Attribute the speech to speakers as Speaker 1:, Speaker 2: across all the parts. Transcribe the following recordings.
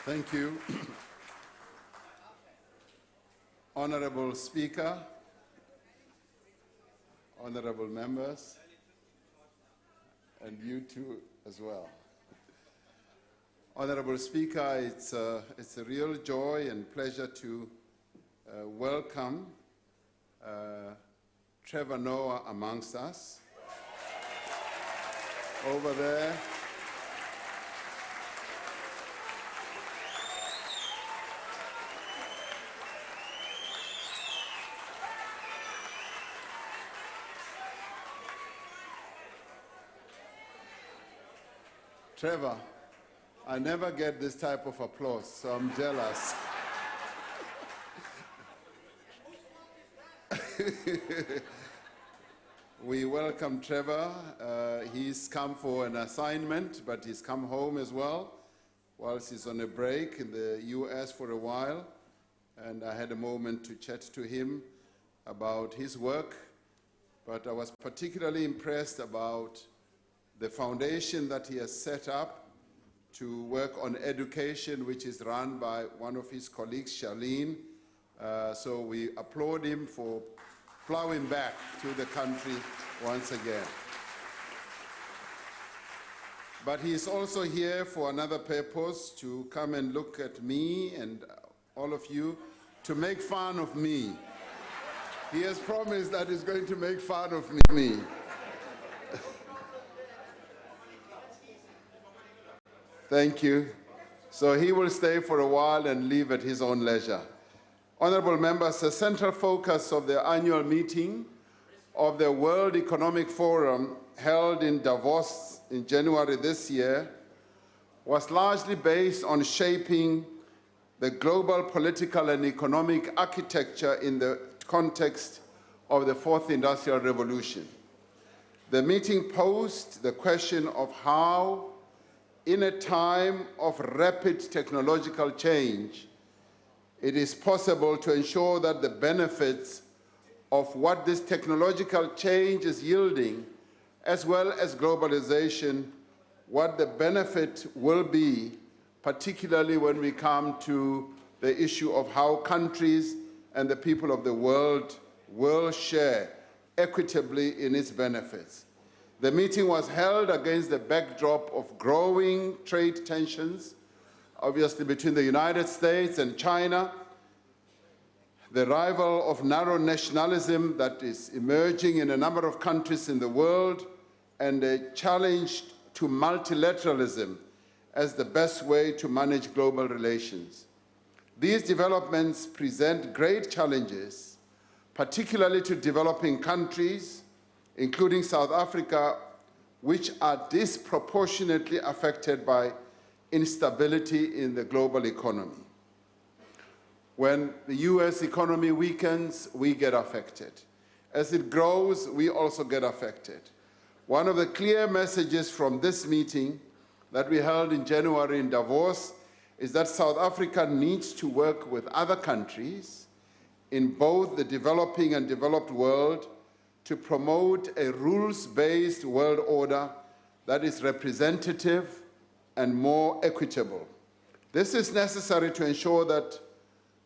Speaker 1: Thank you. Honorable Speaker, honorable members, and you too as well. Honorable Speaker, it's a real joy and pleasure to welcome Trevor Noah amongst us. Over there. Trevor, I never get this type of applause, so I'm jealous. We welcome Trevor. He's come for an assignment, but he's come home as well, whilst he's on a break in the US for a while. And I had a moment to chat to him about his work, but I was particularly impressed about the foundation that he has set up to work on education, which is run by one of his colleagues, Charlene. So we applaud him for plowing back to the country once again. But he's also here for another purpose, to come and look at me and all of you, to make fun of me. He has promised that he's going to make fun of me. Thank you. So he will stay for a while and leave at his own leisure. Honorable members, the central focus of the annual meeting of the World Economic Forum held in Davos in January this year was largely based on shaping the global political and economic architecture in the context of the Fourth Industrial Revolution. The meeting posed the question of how, in a time of rapid technological change, it is possible to ensure that the benefits of what this technological change is yielding, as well as globalization, what the benefit will be, particularly when we come to the issue of how countries and the people of the world will share equitably in its benefits. The meeting was held against the backdrop of growing trade tensions, obviously between the United States and China, the rival of narrow nationalism that is emerging in a number of countries in the world, and a challenge to multilateralism as the best way to manage global relations. These developments present great challenges, particularly to developing countries, including South Africa, which are disproportionately affected by instability in the global economy. When the US economy weakens, we get affected. As it grows, we also get affected. One of the clear messages from this meeting that we held in January in Davos is that South Africa needs to work with other countries in both the developing and developed world to promote a rules-based world order that is representative and more equitable. This is necessary to ensure that,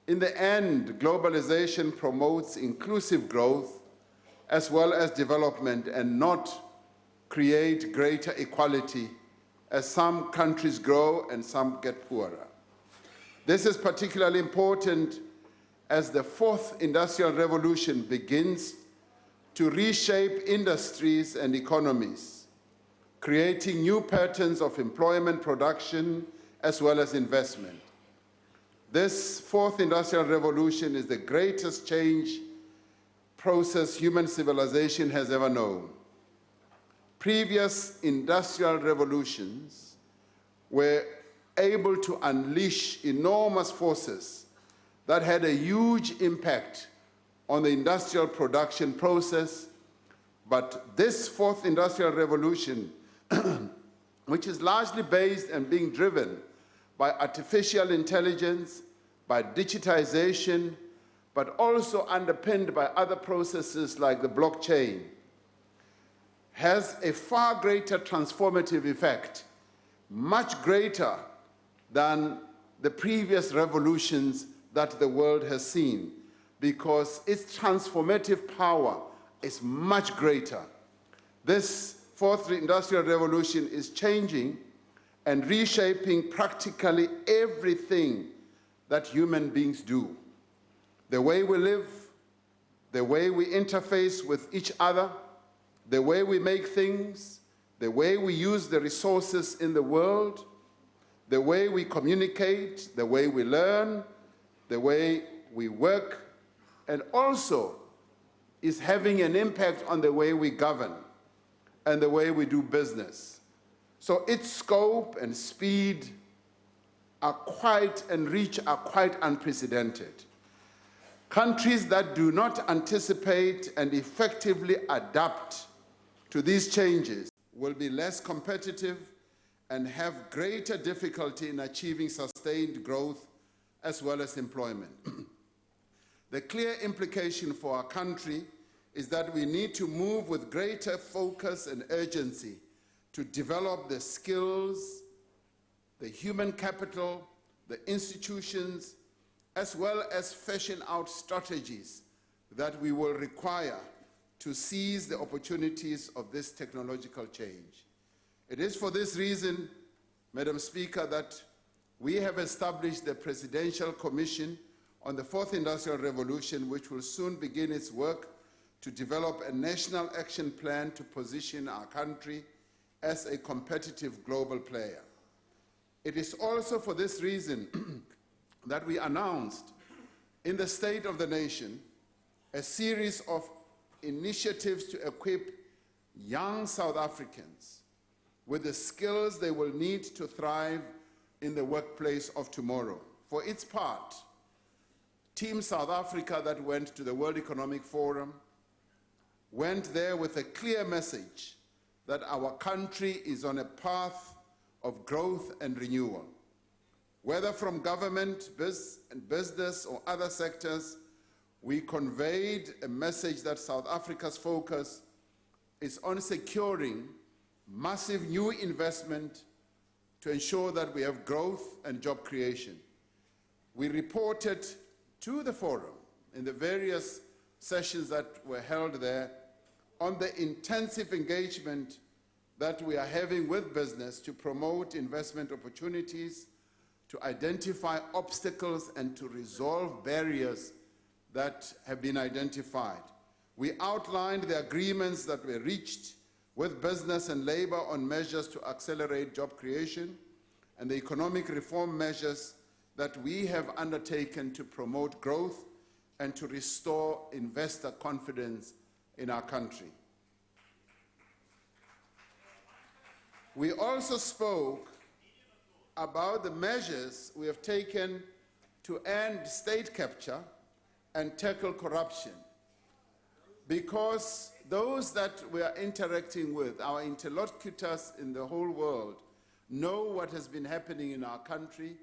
Speaker 1: in the end, globalization promotes inclusive growth as well as development, and not create greater equality as some countries grow and some get poorer. This is particularly important as the Fourth Industrial Revolution begins to reshape industries and economies, creating new patterns of employment, production, as well as investment. This Fourth Industrial Revolution is the greatest change process human civilization has ever known. Previous industrial revolutions were able to unleash enormous forces that had a huge impact on the industrial production process, but this Fourth Industrial Revolution, which is largely based and being driven by artificial intelligence, by digitization, but also underpinned by other processes like the blockchain, has a far greater transformative effect, much greater than the previous revolutions that the world has seen, because its transformative power is much greater. This fourth industrial revolution is changing and reshaping practically everything that human beings do. The way we live, the way we interface with each other, the way we make things, the way we use the resources in the world, the way we communicate, the way we learn, the way we work, and also is having an impact on the way we govern and the way we do business. So its scope and speed and reach are quite unprecedented. Countries that do not anticipate and effectively adapt to these changes will be less competitive and have greater difficulty in achieving sustained growth as well as employment. The clear implication for our country is that we need to move with greater focus and urgency to develop the skills, the human capital, the institutions, as well as fashion out strategies that we will require to seize the opportunities of this technological change. It is for this reason, Madam Speaker, that we have established the Presidential Commission on the Fourth Industrial Revolution, which will soon begin its work to develop a national action plan to position our country as a competitive global player. It is also for this reason that we announced in the State of the Nation a series of initiatives to equip young South Africans with the skills they will need to thrive in the workplace of tomorrow. For its part, Team South Africa that went to the World Economic Forum went there with a clear message that our country is on a path of growth and renewal. Whether from government, business, or other sectors, we conveyed a message that South Africa's focus is on securing massive new investment to ensure that we have growth and job creation. We reported to the forum in the various sessions that were held there on the intensive engagement that we are having with business to promote investment opportunities, to identify obstacles and to resolve barriers that have been identified. We outlined the agreements that were reached with business and labor on measures to accelerate job creation and the economic reform measures that we have undertaken to promote growth and to restore investor confidence in our country. We also spoke about the measures we have taken to end state capture and tackle corruption, because those that we are interacting with, our interlocutors in the whole world, know what has been happening in our country,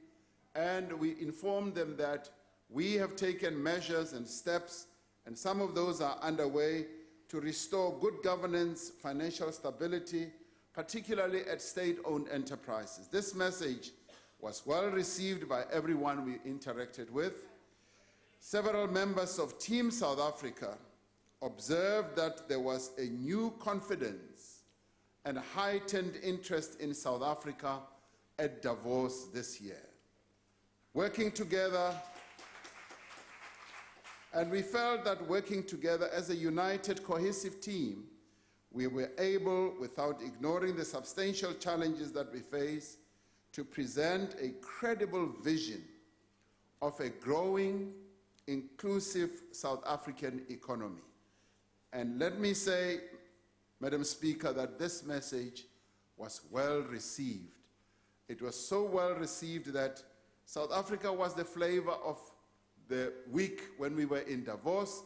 Speaker 1: and we inform them that we have taken measures and steps, and some of those are underway, to restore good governance, financial stability, particularly at state-owned enterprises. This message was well received by everyone we interacted with. Several members of Team South Africa observed that there was a new confidence and heightened interest in South Africa at Davos this year. Working together, and we felt that working together as a united, cohesive team, we were able, without ignoring the substantial challenges that we face, to present a credible vision of a growing, inclusive South African economy. And let me say, Madam Speaker, that this message was well received. It was so well received that South Africa was the flavor of the week when we were in Davos,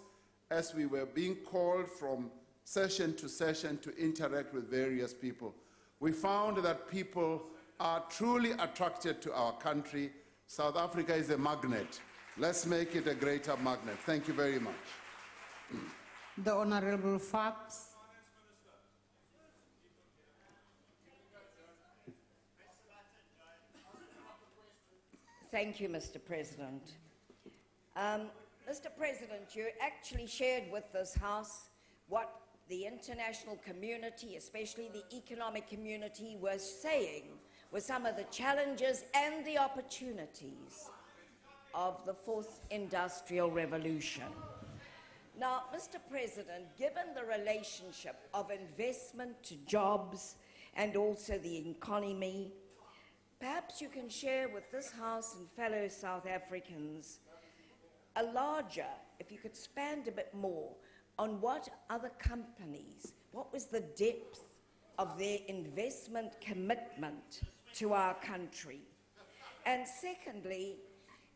Speaker 1: as we were being called from session to session to interact with various people. We found that people are truly attracted to our country. South Africa is a magnet. Let's make it a greater magnet. Thank you very much.
Speaker 2: The Honorable Fox.
Speaker 3: Thank you, Mr. President. Mr. President, you actually shared with this House what the international community, especially the economic community, was saying were some of the challenges and the opportunities of the fourth industrial revolution. Now, Mr. President, given the relationship of investment to jobs and also the economy, perhaps you can share with this House and fellow South Africans a larger, if you could expand a bit more, on what other companies, what was the depth of their investment commitment to our country? And secondly,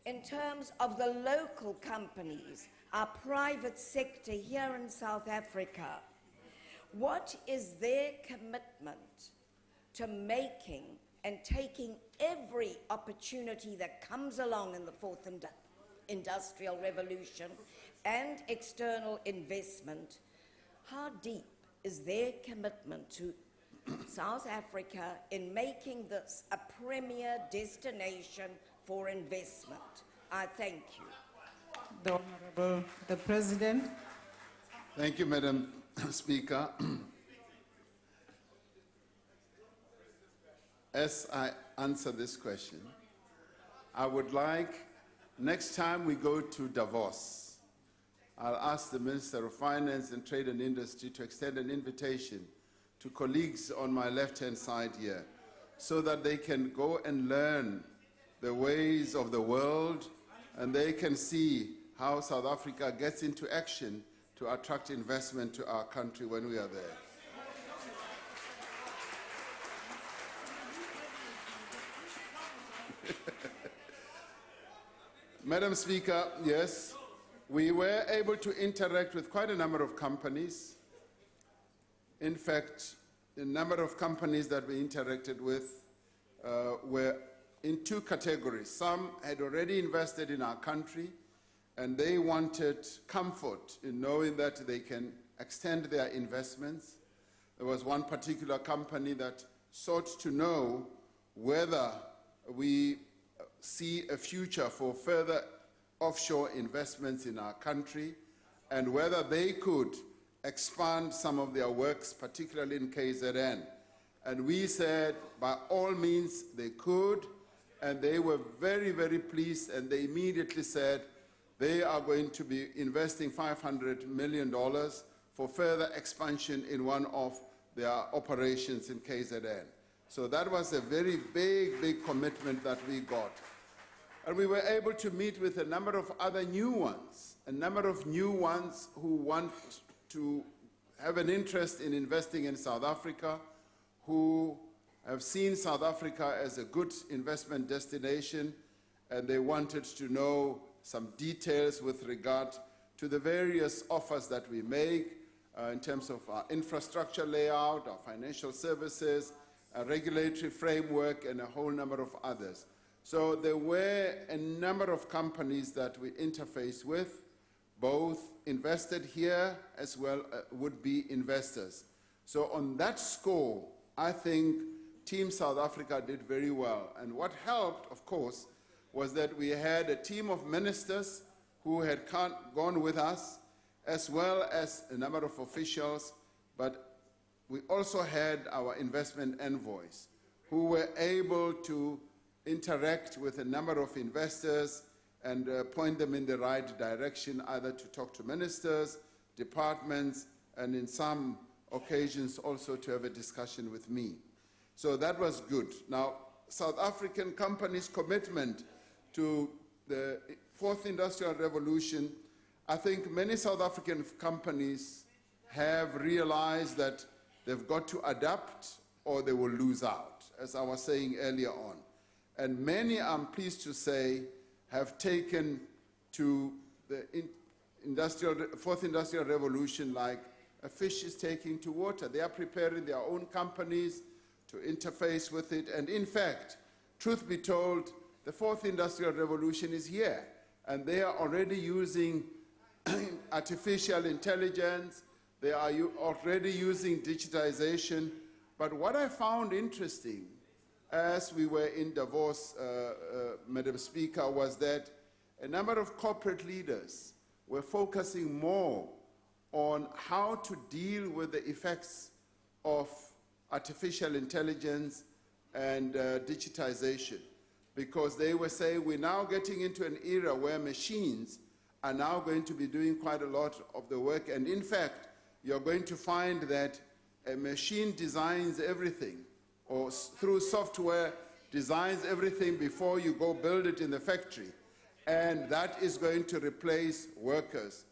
Speaker 3: in terms of the local companies, our private sector here in South Africa, what is their commitment to making and taking every opportunity that comes along in the fourth industrial revolution and external investment? How deep is their commitment to South Africa in making this a premier destination for investment? I thank you.
Speaker 2: The Honorable, the President.
Speaker 1: Thank you, Madam Speaker. As I answer this question, I would like, next time we go to Davos, I'll ask the Minister of Finance and Trade and Industry to extend an invitation to colleagues on my left-hand side here so that they can go and learn the ways of the world and they can see how South Africa gets into action to attract investment to our country when we are there. Madam Speaker, yes, we were able to interact with quite a number of companies. In fact, the number of companies that we interacted with were in two categories. Some had already invested in our country, and they wanted comfort in knowing that they can extend their investments. There was one particular company that sought to know whether we see a future for further offshore investments in our country and whether they could expand some of their works, particularly in KZN. And we said, by all means, they could, and they were very, very pleased, and they immediately said they are going to be investing $500 million for further expansion in one of their operations in KZN. So that was a very big, big commitment that we got. And we were able to meet with a number of other new ones, who want to have an interest in investing in South Africa, who have seen South Africa as a good investment destination, and they wanted to know some details with regard to the various offers that we make in terms of our infrastructure layout, our financial services, a regulatory framework, and a whole number of others. So there were a number of companies that we interface with, both invested here as well would-be investors. So on that score, I think Team South Africa did very well. And what helped, of course, was that we had a team of ministers who had gone with us, as well as a number of officials, but we also had our investment envoys who were able to interact with a number of investors and point them in the right direction, either to talk to ministers, departments, and in some occasions also to have a discussion with me. So that was good. Now, South African companies' commitment to the fourth industrial revolution, I think many South African companies have realized that they've got to adapt or they will lose out, as I was saying earlier on. And many, I'm pleased to say, have taken to the fourth industrial revolution like a fish is taking to water. They are preparing their own companies to interface with it. And in fact, truth be told, the fourth industrial revolution is here. And they are already using artificial intelligence. They are already using digitization. But what I found interesting as we were in Davos, Madam Speaker, was that a number of corporate leaders were focusing more on how to deal with the effects of artificial intelligence and digitization, because they were saying we're now getting into an era where machines are now going to be doing quite a lot of the work, and in fact, you're going to find that a machine designs everything, or through software designs everything before you go build it in the factory, and that is going to replace workers.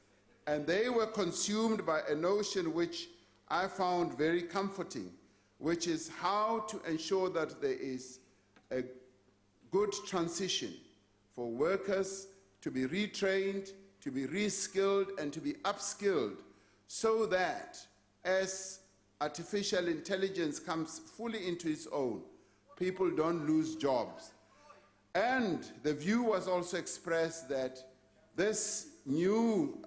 Speaker 1: And they were consumed by a notion which I found very comforting, which is how to ensure that there is a good transition for workers to be retrained, to be reskilled, and to be upskilled, so that as artificial intelligence comes fully into its own, people don't lose jobs. And the view was also expressed that this new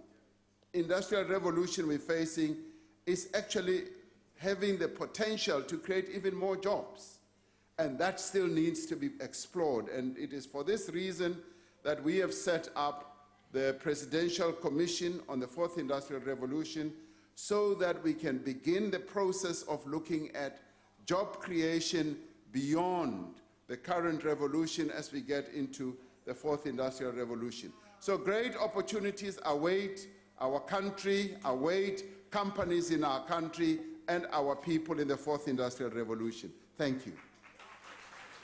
Speaker 1: industrial revolution we're facing is actually having the potential to create even more jobs. And that still needs to be explored. And it is for this reason that we have set up the Presidential Commission on the Fourth Industrial Revolution, so that we can begin the process of looking at job creation beyond the current revolution as we get into the Fourth Industrial Revolution. So great opportunities await our country, await companies in our country, and our people in the Fourth Industrial Revolution. Thank you.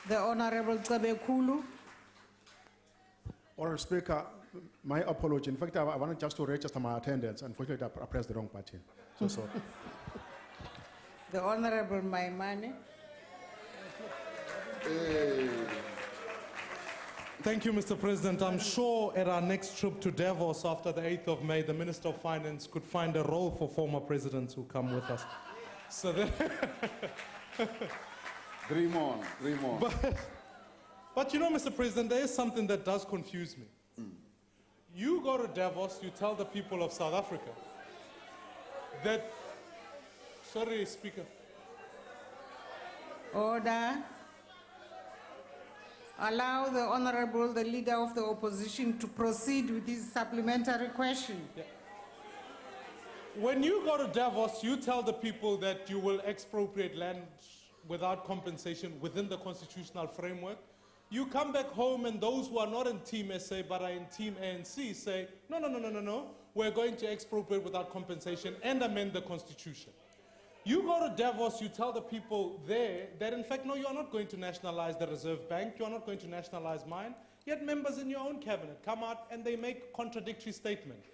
Speaker 2: The Honorable Kulu.
Speaker 4: Honourable Speaker, my apology. In fact, I wanted just to register my attendance. Unfortunately, I pressed the wrong button. So sorry.
Speaker 2: The Honorable Maimane.
Speaker 5: Thank you, Mr. President. I'm sure at our next trip to Davos after the 8th of May, the Minister of Finance could find a role for former presidents who come with us. So that
Speaker 1: Dream on, dream on.
Speaker 5: But you know, Mr. President, there is something that does confuse me. You go to Davos, you tell the people of South Africa that, sorry, Speaker.
Speaker 2: Order. Allow the Honorable, the Leader of the Opposition, to proceed with his supplementary question.
Speaker 5: Yeah. When you go to Davos, you tell the people that you will expropriate land without compensation within the constitutional framework. You come back home and those who are not in Team SA but are in Team ANC say, no, we're going to expropriate without compensation and amend the constitution. You go to Davos, you tell the people there that in fact, no, you are not going to nationalize the Reserve Bank, you are not going to nationalize mine, yet members in your own cabinet come out and they make contradictory statements.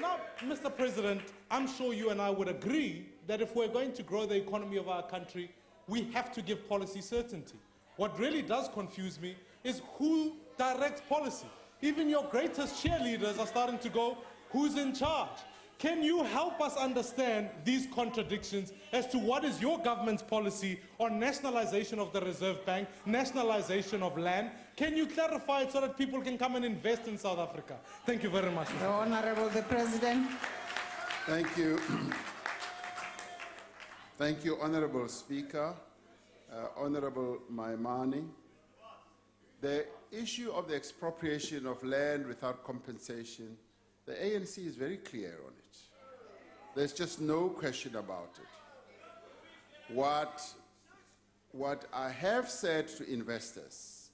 Speaker 5: Now, Mr. President, I'm sure you and I would agree that if we're going to grow the economy of our country, we have to give policy certainty. What really does confuse me is who directs policy. Even your greatest cheerleaders are starting to go, who's in charge? Can you help us understand these contradictions as to what is your government's policy on nationalization of the Reserve Bank, nationalization of land? Can you clarify it so that people can come and invest in South Africa? Thank you very much.
Speaker 2: The Honorable the President.
Speaker 1: Thank you. Thank you, Honorable Speaker. Honorable Maimane. The issue of the expropriation of land without compensation, the ANC is very clear on it. There's just no question about it. What I have said to investors,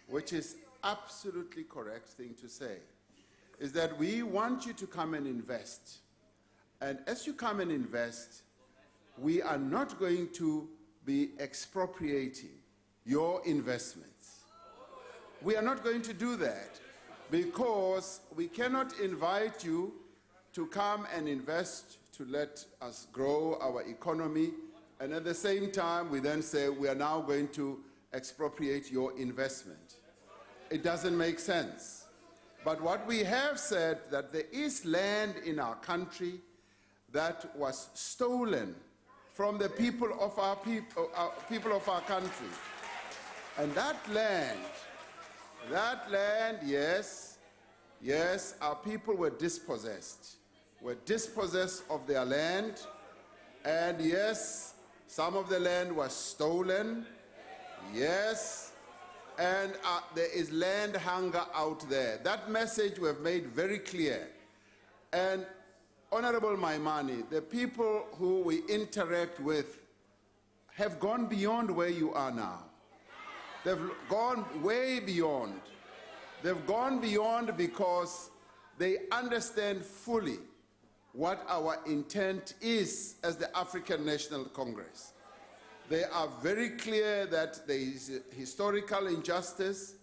Speaker 1: which is absolutely correct thing to say, is that we want you to come and invest. And as you come and invest, we are not going to be expropriating your investments. We are not going to do that because we cannot invite you to come and invest to let us grow our economy, and at the same time we then say we are now going to expropriate your investment. It doesn't make sense. But what we have said, that there is land in our country that was stolen from the people of our people of our country. And that land, yes, our people were dispossessed of their land, and yes, some of the land was stolen, Yes, and there is land hunger out there. That message we have made very clear. And Honorable Maimani, the people who we interact with have gone beyond where you are now. They've gone way beyond. They've gone beyond because they understand fully what our intent is as the African National Congress. They are very clear that there is historical injustice,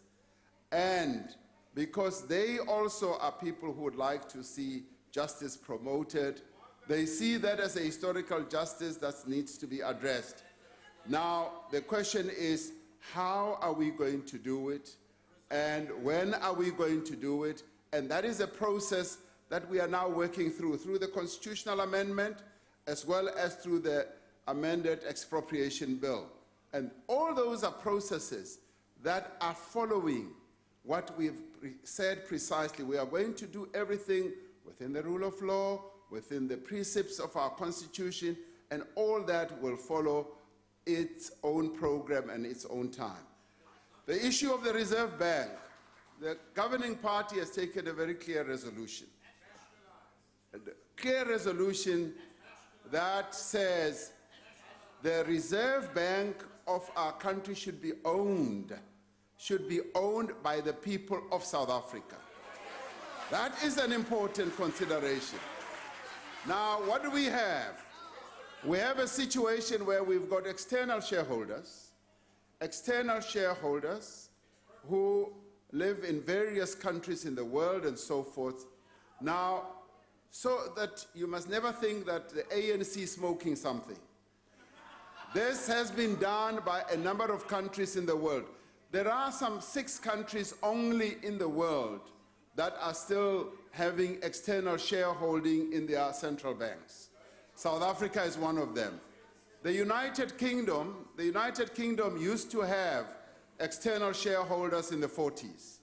Speaker 1: and because they also are people who would like to see justice promoted, they see that as a historical justice that needs to be addressed. Now, the question is, how are we going to do it? And when are we going to do it? And that is a process that we are now working through the constitutional amendment, as well as through the amended expropriation bill. And all those are processes that are following what we've said precisely. We are going to do everything within the rule of law, within the precepts of our constitution, and all that will follow its own program and its own time. The issue of the Reserve Bank, the governing party has taken a very clear resolution. A clear resolution that says the Reserve Bank of our country should be owned by the people of South Africa. That is an important consideration. Now, what do we have? We have a situation where we've got external shareholders who live in various countries in the world and so forth. Now, so that you must never think that the ANC is smoking something. This has been done by a number of countries in the world. There are some 6 countries only in the world that are still having external shareholding in their central banks. South Africa is one of them. The United Kingdom used to have external shareholders in the 40s.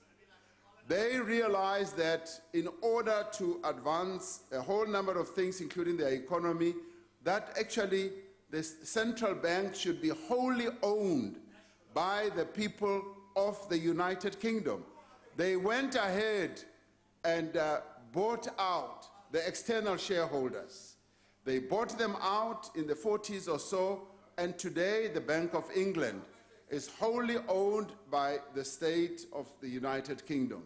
Speaker 1: They realized that in order to advance a whole number of things, including their economy, that actually the central bank should be wholly owned by the people of the United Kingdom. They went ahead and bought out the external shareholders. They bought them out in the 40s or so, and today the Bank of England is wholly owned by the state of the United Kingdom.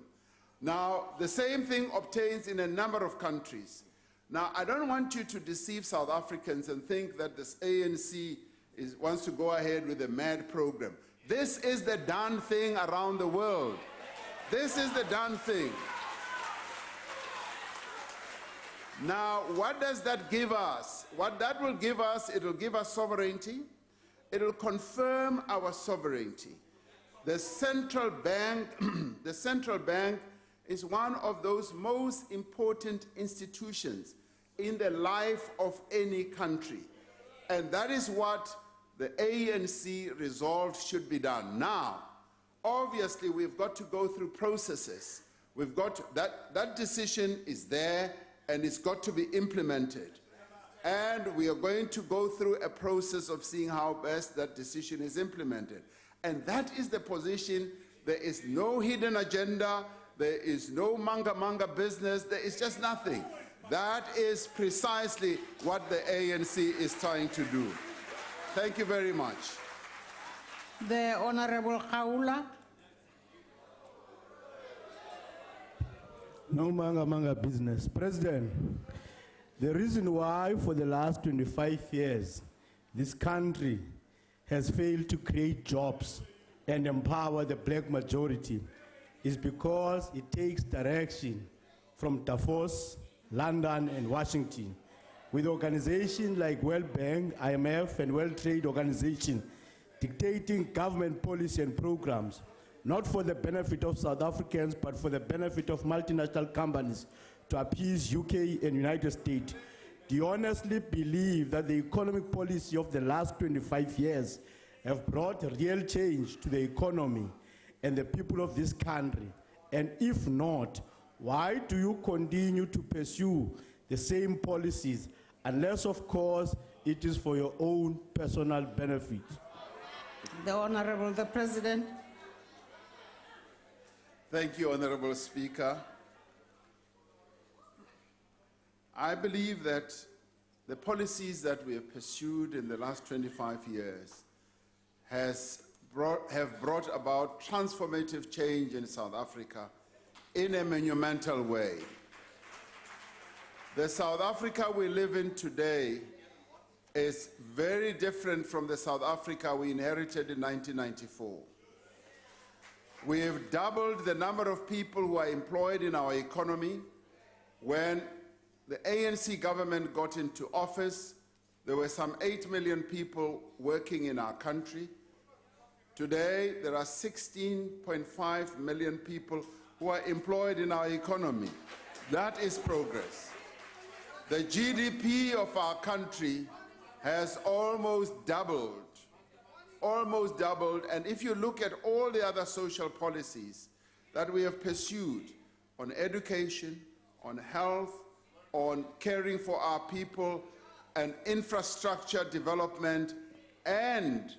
Speaker 1: Now, the same thing obtains in a number of countries. Now, I don't want you to deceive South Africans and think that this ANC wants to go ahead with a mad program. This is the done thing around the world. This is the done thing. Now, what does that give us? What that will give us, it will give us sovereignty. It will confirm our sovereignty. The central bank, the central bank is one of those most important institutions in the life of any country. And that is what the ANC resolved should be done. Now, obviously, we've got to go through processes. We've got that decision is there, and it's got to be implemented. And we are going to go through a process of seeing how best that decision is implemented. And that is the position. There is no hidden agenda. There is no manga business. There is just nothing. That is precisely what the ANC is trying to do. Thank you very much.
Speaker 2: The Honorable Kaula.
Speaker 6: No manga business. President, the reason why for the last 25 years this country has failed to create jobs and empower the black majority is because it takes direction from Davos, London, and Washington, with organizations like World Bank, IMF, and World Trade Organization dictating government policy and programs, not for the benefit of South Africans, but for the benefit of multinational companies to appease UK and United States. Do you honestly believe that the economic policy of the last 25 years have brought real change to the economy and the people of this country? And if not, why do you continue to pursue the same policies, unless, of course, it is for your own personal benefit?
Speaker 2: The Honorable the President.
Speaker 1: Thank you, Honorable Speaker. I believe that the policies that we have pursued in the last 25 years have brought about transformative change in South Africa in a monumental way. The South Africa we live in today is very different from the South Africa we inherited in 1994. We have doubled the number of people who are employed in our economy. When the ANC government got into office, there were some 8 million people working in our country. Today, there are 16.5 million people who are employed in our economy. That is progress. The GDP of our country has almost doubled, and if you look at all the other social policies that we have pursued on education, on health, on caring for our people, and infrastructure development, and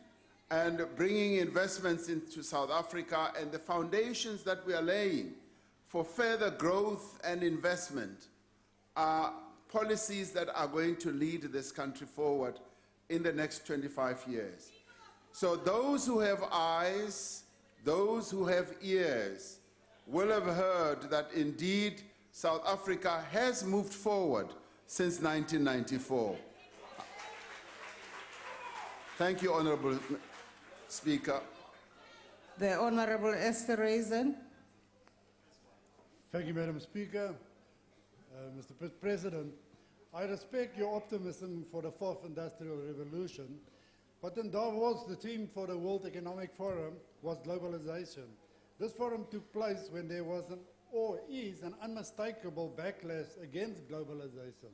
Speaker 1: bringing investments into South Africa, and the foundations that we are laying for further growth and investment are policies that are going to lead this country forward in the next 25 years. So those who have eyes, those who have ears, will have heard that indeed South Africa has moved forward since 1994. Thank you, Honorable Speaker.
Speaker 2: The Honorable Esther Raisin.
Speaker 7: Thank you, Madam Speaker. Mr. President, I respect your optimism for the fourth industrial revolution, but in Davos, the theme for the World Economic Forum was globalization. This forum took place when there was an unmistakable backlash against globalization.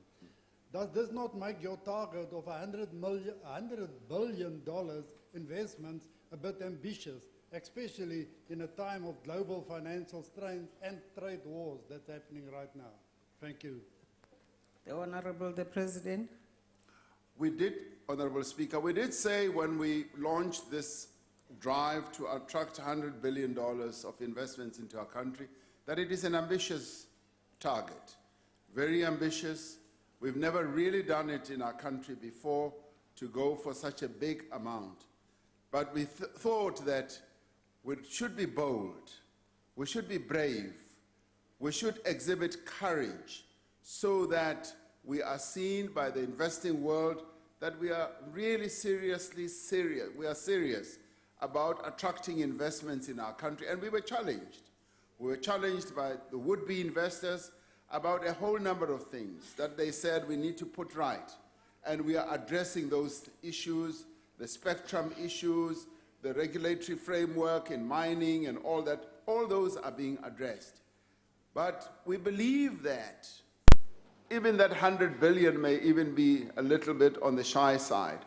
Speaker 7: Does this not make your target of $100 billion investments a bit ambitious, especially in a time of global financial strains and trade wars that's happening right now? Thank you.
Speaker 2: The Honorable the President.
Speaker 1: We did, Honorable Speaker, we did say when we launched this drive to attract $100 billion of investments into our country that it is an ambitious target, very ambitious. We've never really done it in our country before to go for such a big amount. But we thought that we should be bold, we should be brave, we should exhibit courage so that we are seen by the investing world that we are really serious about attracting investments in our country. And we were challenged. We were challenged by the would-be investors about a whole number of things that they said we need to put right. And we are addressing those issues, the spectrum issues, the regulatory framework in mining and all that. All those are being addressed. But we believe that even that 100 billion may even be a little bit on the shy side.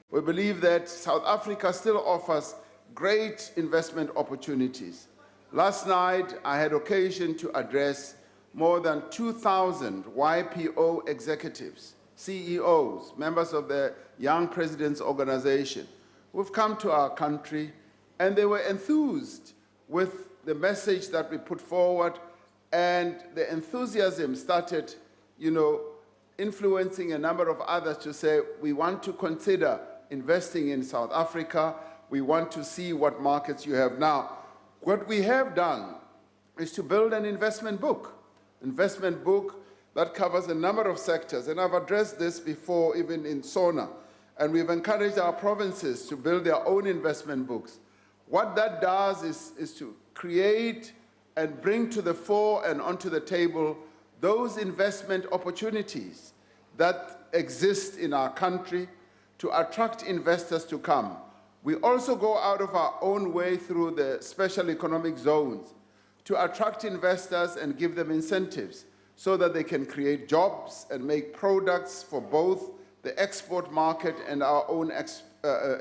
Speaker 1: We believe that South Africa still offers great investment opportunities. Last night, I had occasion to address more than 2,000 YPO executives, CEOs, members of the Young Presidents Organization, who've come to our country, and they were enthused with the message that we put forward, and the enthusiasm started, influencing a number of others to say, we want to consider investing in South Africa. We want to see what markets you have now. What we have done is to build an investment book that covers a number of sectors. And I've addressed this before, even in SONA. And we've encouraged our provinces to build their own investment books. What that does is to create and bring to the fore and onto the table those investment opportunities that exist in our country to attract investors to come. We also go out of our own way through the special economic zones to attract investors and give them incentives so that they can create jobs and make products for both the export market and our own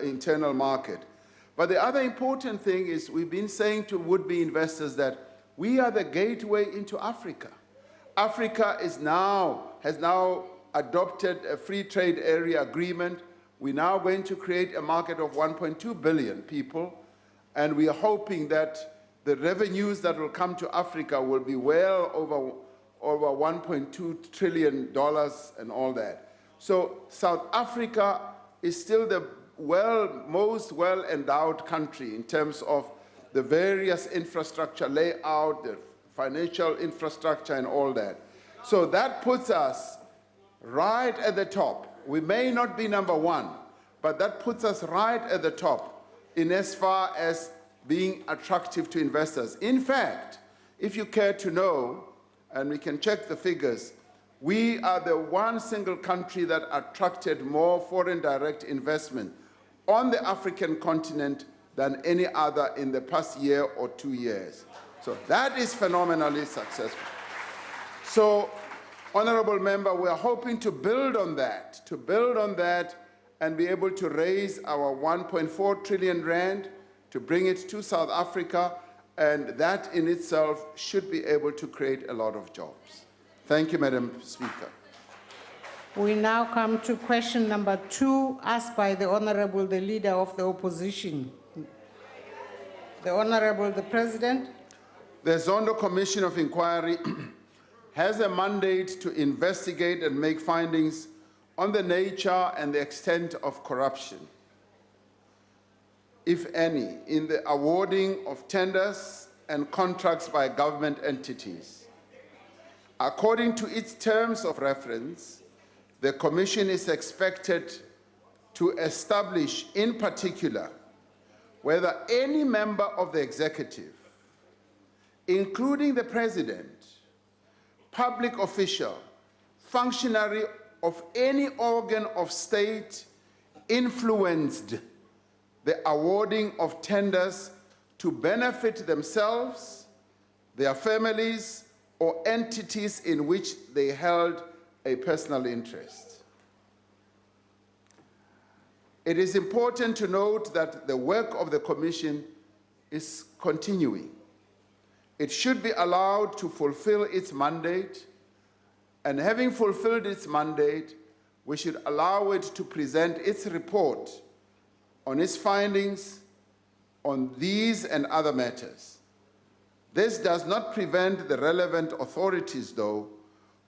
Speaker 1: internal market. But the other important thing is we've been saying to would-be investors that we are the gateway into Africa. Africa has now adopted a free trade area agreement We're now going to create a market of 1.2 billion people, and we are hoping that the revenues that will come to Africa will be well over $1.2 trillion and all that. So South Africa is still the most well-endowed country in terms of the various infrastructure layout, the financial infrastructure and all that. So that puts us right at the top. We may not be number one, but that puts us right at the top in as far as being attractive to investors. In fact, if you care to know, and we can check the figures, we are the one single country that attracted more foreign direct investment on the African continent than any other in the past year or 2 years. So that is phenomenally successful. So, Honorable Member, we are hoping to build on that, and be able to raise our 1.4 trillion rand to bring it to South Africa, and that in itself should be able to create a lot of jobs. Thank you, Madam Speaker.
Speaker 2: We now come to question number 2, asked by the Honorable, the Leader of the Opposition. The Honorable, the President.
Speaker 1: The Zondo Commission of Inquiry has a mandate to investigate and make findings on the nature and the extent of corruption, if any, in the awarding of tenders and contracts by government entities. According to its terms of reference, the Commission is expected to establish, in particular, whether any member of the executive, including the President, public official, functionary of any organ of state, influenced the awarding of tenders to benefit themselves, their families, or entities in which they held a personal interest. It is important to note that the work of the Commission is continuing. It should be allowed to fulfill its mandate, and having fulfilled its mandate, we should allow it to present its report on its findings on these and other matters. This does not prevent the relevant authorities, though,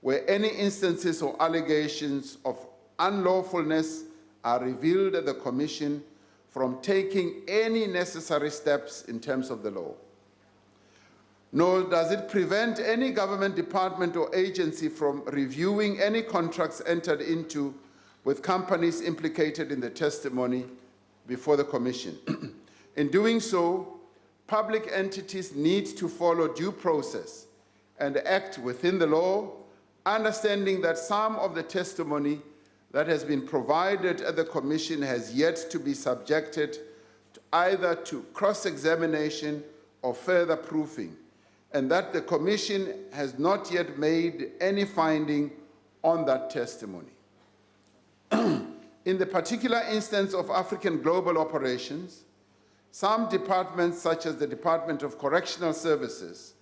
Speaker 1: where any instances or allegations of unlawfulness are revealed at the Commission, from taking any necessary steps in terms of the law. Nor does it prevent any government department or agency from reviewing any contracts entered into with companies implicated in the testimony before the Commission. In doing so, public entities need to follow due process and act within the law, understanding that some of the testimony that has been provided at the Commission has yet to be subjected to either to cross-examination or further proofing, and that the Commission has not yet made any finding on that testimony. In the particular instance of African global operations, some departments, such as the Department of Correctional Services,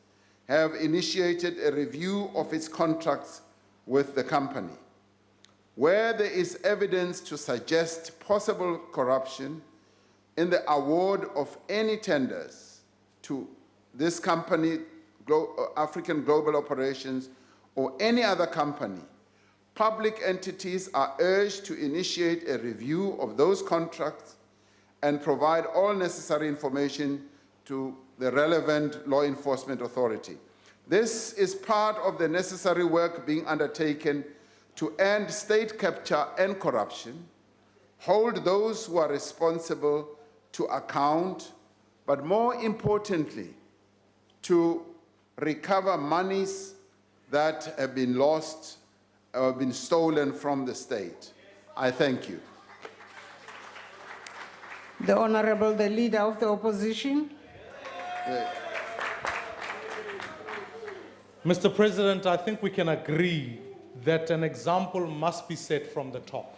Speaker 1: have initiated a review of its contracts with the company. Where there is evidence to suggest possible corruption in the award of any tenders to this company, African Global Operations, or any other company, public entities are urged to initiate a review of those contracts and provide all necessary information to the relevant law enforcement authority. This is part of the necessary work being undertaken to end state capture and corruption, hold those who are responsible to account, but more importantly, to recover monies that have been lost or been stolen from the state. I thank you.
Speaker 2: The Honorable, the Leader of the Opposition.
Speaker 5: Mr. President, I think we can agree that an example must be set from the top.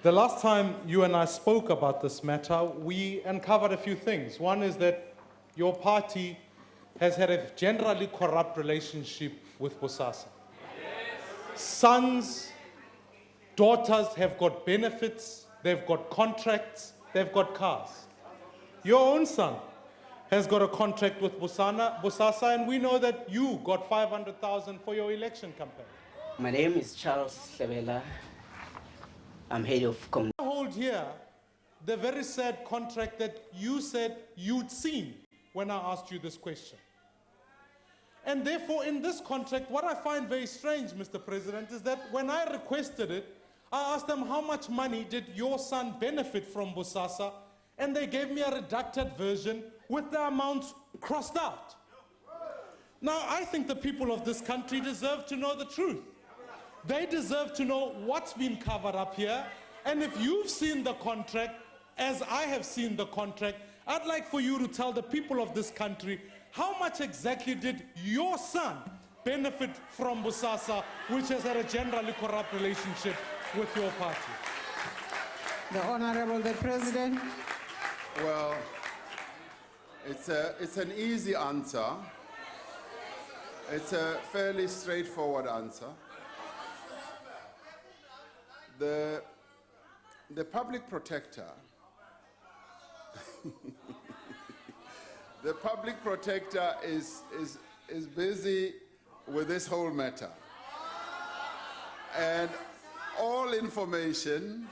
Speaker 5: The last time you and I spoke about this matter, we uncovered a few things. One is that your party has had a generally corrupt relationship with Bosasa. Sons daughters have got benefits, they've got contracts, they've got cars. Your own son has got a contract with Bosasa, and we know that you got 500,000 for your election campaign.
Speaker 8: My name is Charles Sebela. I'm head of community.
Speaker 5: I hold here the very sad contract that you said you'd seen when I asked you this question. And therefore, in this contract, what I find very strange, Mr. President, is that when I requested it, I asked them how much money did your son benefit from Bosasa, and they gave me a redacted version with the amounts crossed out. Now, I think the people of this country deserve to know the truth. They deserve to know what's been covered up here, and if you've seen the contract, as I have seen the contract, I'd like for you to tell the people of this country how much exactly did your son benefit from Bosasa, which has had a generally corrupt relationship with your party?
Speaker 2: The Honorable the President.
Speaker 1: Well, it's an easy answer. It's a fairly straightforward answer. The public protector, the public protector is busy with this whole matter. And all information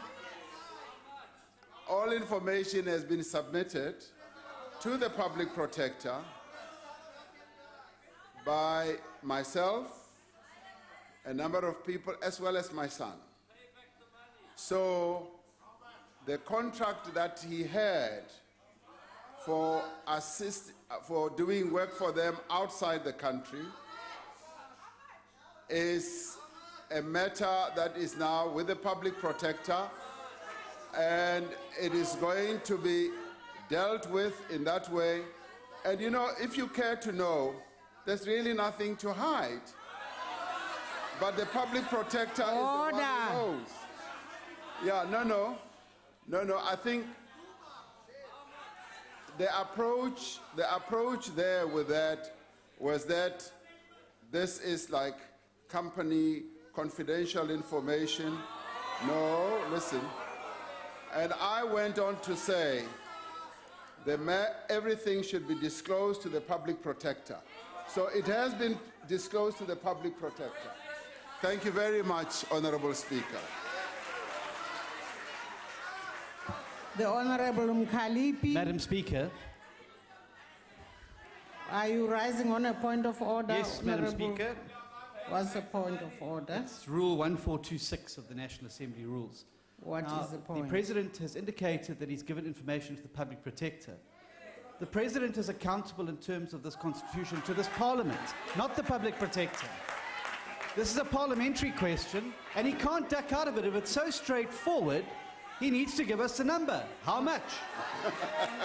Speaker 1: has been submitted to the public protector by myself, a number of people, as well as my son. So the contract that he had for doing work for them outside the country is a matter that is now with the public protector, and it is going to be dealt with in that way. And you know, if you care to know, there's really nothing to hide. But the public protector is the one who knows. Yeah, no. I think the approach there with that was that this is like company confidential information. No, listen. And I went on to say everything should be disclosed to the public protector. So it has been disclosed to the public protector. Thank you very much, Honorable Speaker.
Speaker 2: The Honorable Mkhalipi.
Speaker 9: Madam Speaker.
Speaker 2: Are you rising on a point of order?
Speaker 9: Yes, Madam
Speaker 2: Honorable?
Speaker 9: Speaker.
Speaker 2: What's the point of order?
Speaker 9: It's Rule 1426 of the National Assembly rules.
Speaker 2: What is the point?
Speaker 9: The President has indicated that he's given information to the public protector. The President is accountable in terms of this Constitution to this Parliament, not the public protector. This is a parliamentary question, and he can't duck out of it. If it's so straightforward, he needs to give us the number. How much?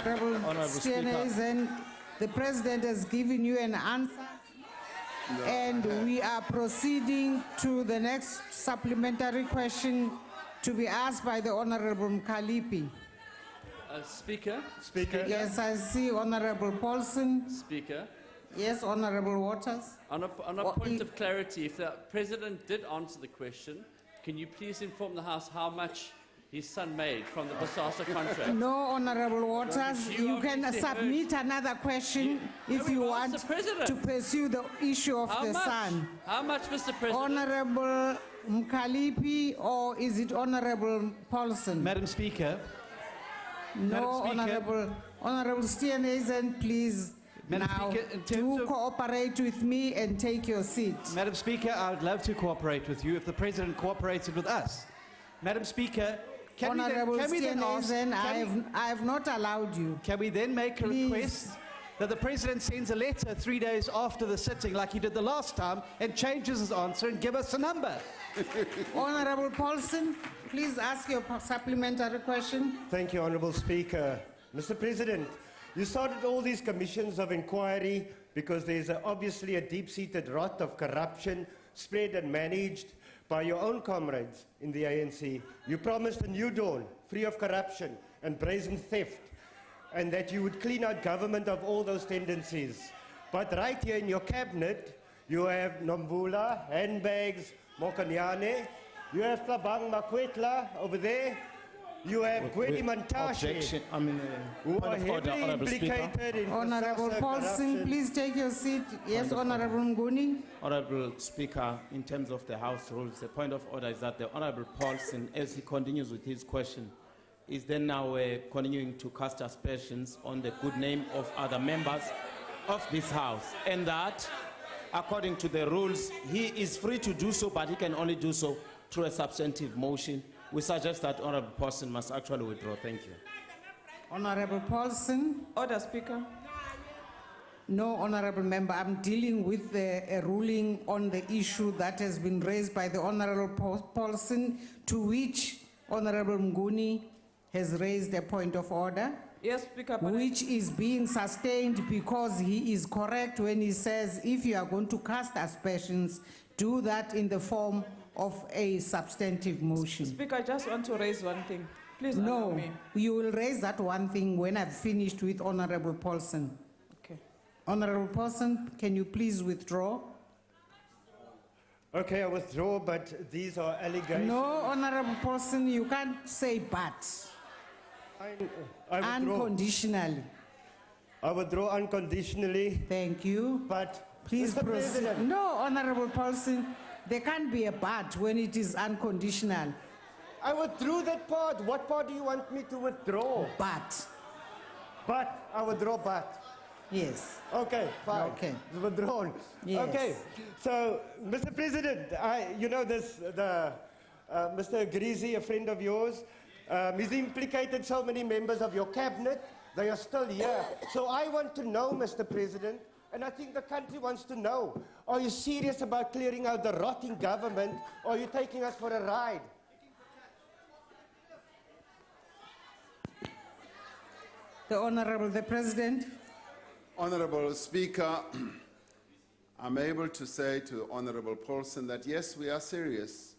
Speaker 2: Honorable Speaker. The President has given you an answer, and we are proceeding to the next supplementary question to be asked by the Honorable Mkhalipi.
Speaker 10: Speaker.
Speaker 2: Yes, I see Honorable Paulson.
Speaker 10: Speaker.
Speaker 2: Yes, Honorable Waters.
Speaker 10: On a point of clarity, if the President did answer the question, can you please inform the House how much his son made from the Bosasa contract?
Speaker 2: No, Honorable Waters. You can submit another question if you want to pursue the issue of the son.
Speaker 10: How much, Mr. President?
Speaker 2: Honorable Mkhalipi, or is it Honorable Paulson?
Speaker 9: Madam Speaker.
Speaker 2: No, Honorable Steenhuisen, please
Speaker 9: Madam
Speaker 2: now
Speaker 9: Speaker,
Speaker 2: cooperate with me and take your seat.
Speaker 9: Madam Speaker, I would love to cooperate with you if the President cooperated with us. Madam Speaker,
Speaker 2: Honorable Steenhuisen, I have not allowed you.
Speaker 9: Can we then make a request that the President sends a letter 3 days after the sitting, like he did the last time, and changes his answer and give us a number?
Speaker 2: Honorable Paulson, please ask your supplementary question.
Speaker 11: Thank you, Honorable Speaker. Mr. President, you started all these commissions of inquiry because there's obviously a deep-seated rot of corruption spread and managed by your own comrades in the ANC. You promised a new dawn, free of corruption and brazen theft, and that you would clean out government of all those tendencies. But right here in your cabinet, you have Nomvula, handbags, Mokanyane, You have Tlabang Makwetla over there. You have Gwedi Mantashe,
Speaker 6: Objection.
Speaker 11: who are
Speaker 6: Point of order,
Speaker 11: heavily
Speaker 6: Honourable Speaker.
Speaker 11: implicated in
Speaker 2: Honorable
Speaker 11: Bosasa
Speaker 2: Paulson,
Speaker 11: corruption.
Speaker 2: please take your seat. Yes, Honorable Nguni.
Speaker 6: Honourable Speaker, in terms of the House rules, the point of order is that the Honourable Paulson, as he continues with his question, is then now continuing to cast aspersions on the good name of other members of this House. And that, according to the rules, he is free to do so, but he can only do so through a substantive motion. We suggest that Honourable Paulson must actually withdraw. Thank you.
Speaker 2: Honorable Paulson.
Speaker 12: Order, Speaker.
Speaker 2: No, Honorable Member, I'm dealing with a ruling on the issue that has been raised by the Honorable Paulson, to which Honorable Nguni has raised a point of order,
Speaker 12: Yes, Speaker. But
Speaker 2: which is being sustained because he is correct when he says if you are going to cast aspersions, do that in the form of a substantive motion.
Speaker 12: Speaker, I just want to raise one thing. Please allow
Speaker 2: No,
Speaker 12: me.
Speaker 2: you will raise that one thing when I've finished with Honorable Paulson.
Speaker 12: Okay.
Speaker 2: Honorable Paulson, can you please withdraw?
Speaker 11: Okay, I withdraw, but these are allegations.
Speaker 2: No, Honorable Paulson, you can't say but.
Speaker 11: I withdraw.
Speaker 2: Unconditionally.
Speaker 11: I withdraw unconditionally.
Speaker 2: Thank you.
Speaker 11: But,
Speaker 2: Please
Speaker 11: Mr.
Speaker 2: proceed.
Speaker 11: President,
Speaker 2: No, Honorable Paulson, there can't be a but when it is unconditional.
Speaker 11: I withdrew that part. What part do you want me to withdraw?
Speaker 2: But.
Speaker 11: But, I withdraw but.
Speaker 2: Yes.
Speaker 11: Okay, fine.
Speaker 2: Okay.
Speaker 11: It's withdrawn.
Speaker 2: Yes.
Speaker 11: Okay, so, Mr. President, you know this, Mr. Greasy, a friend of yours, he's implicated so many members of your cabinet. They are still here. So I want to know, Mr. President, and I think the country wants to know, are you serious about clearing out the rotting government, or are you taking us for a ride?
Speaker 2: The Honorable the President.
Speaker 1: Honorable Speaker, I'm able to say to Honorable Paulson that yes, we are serious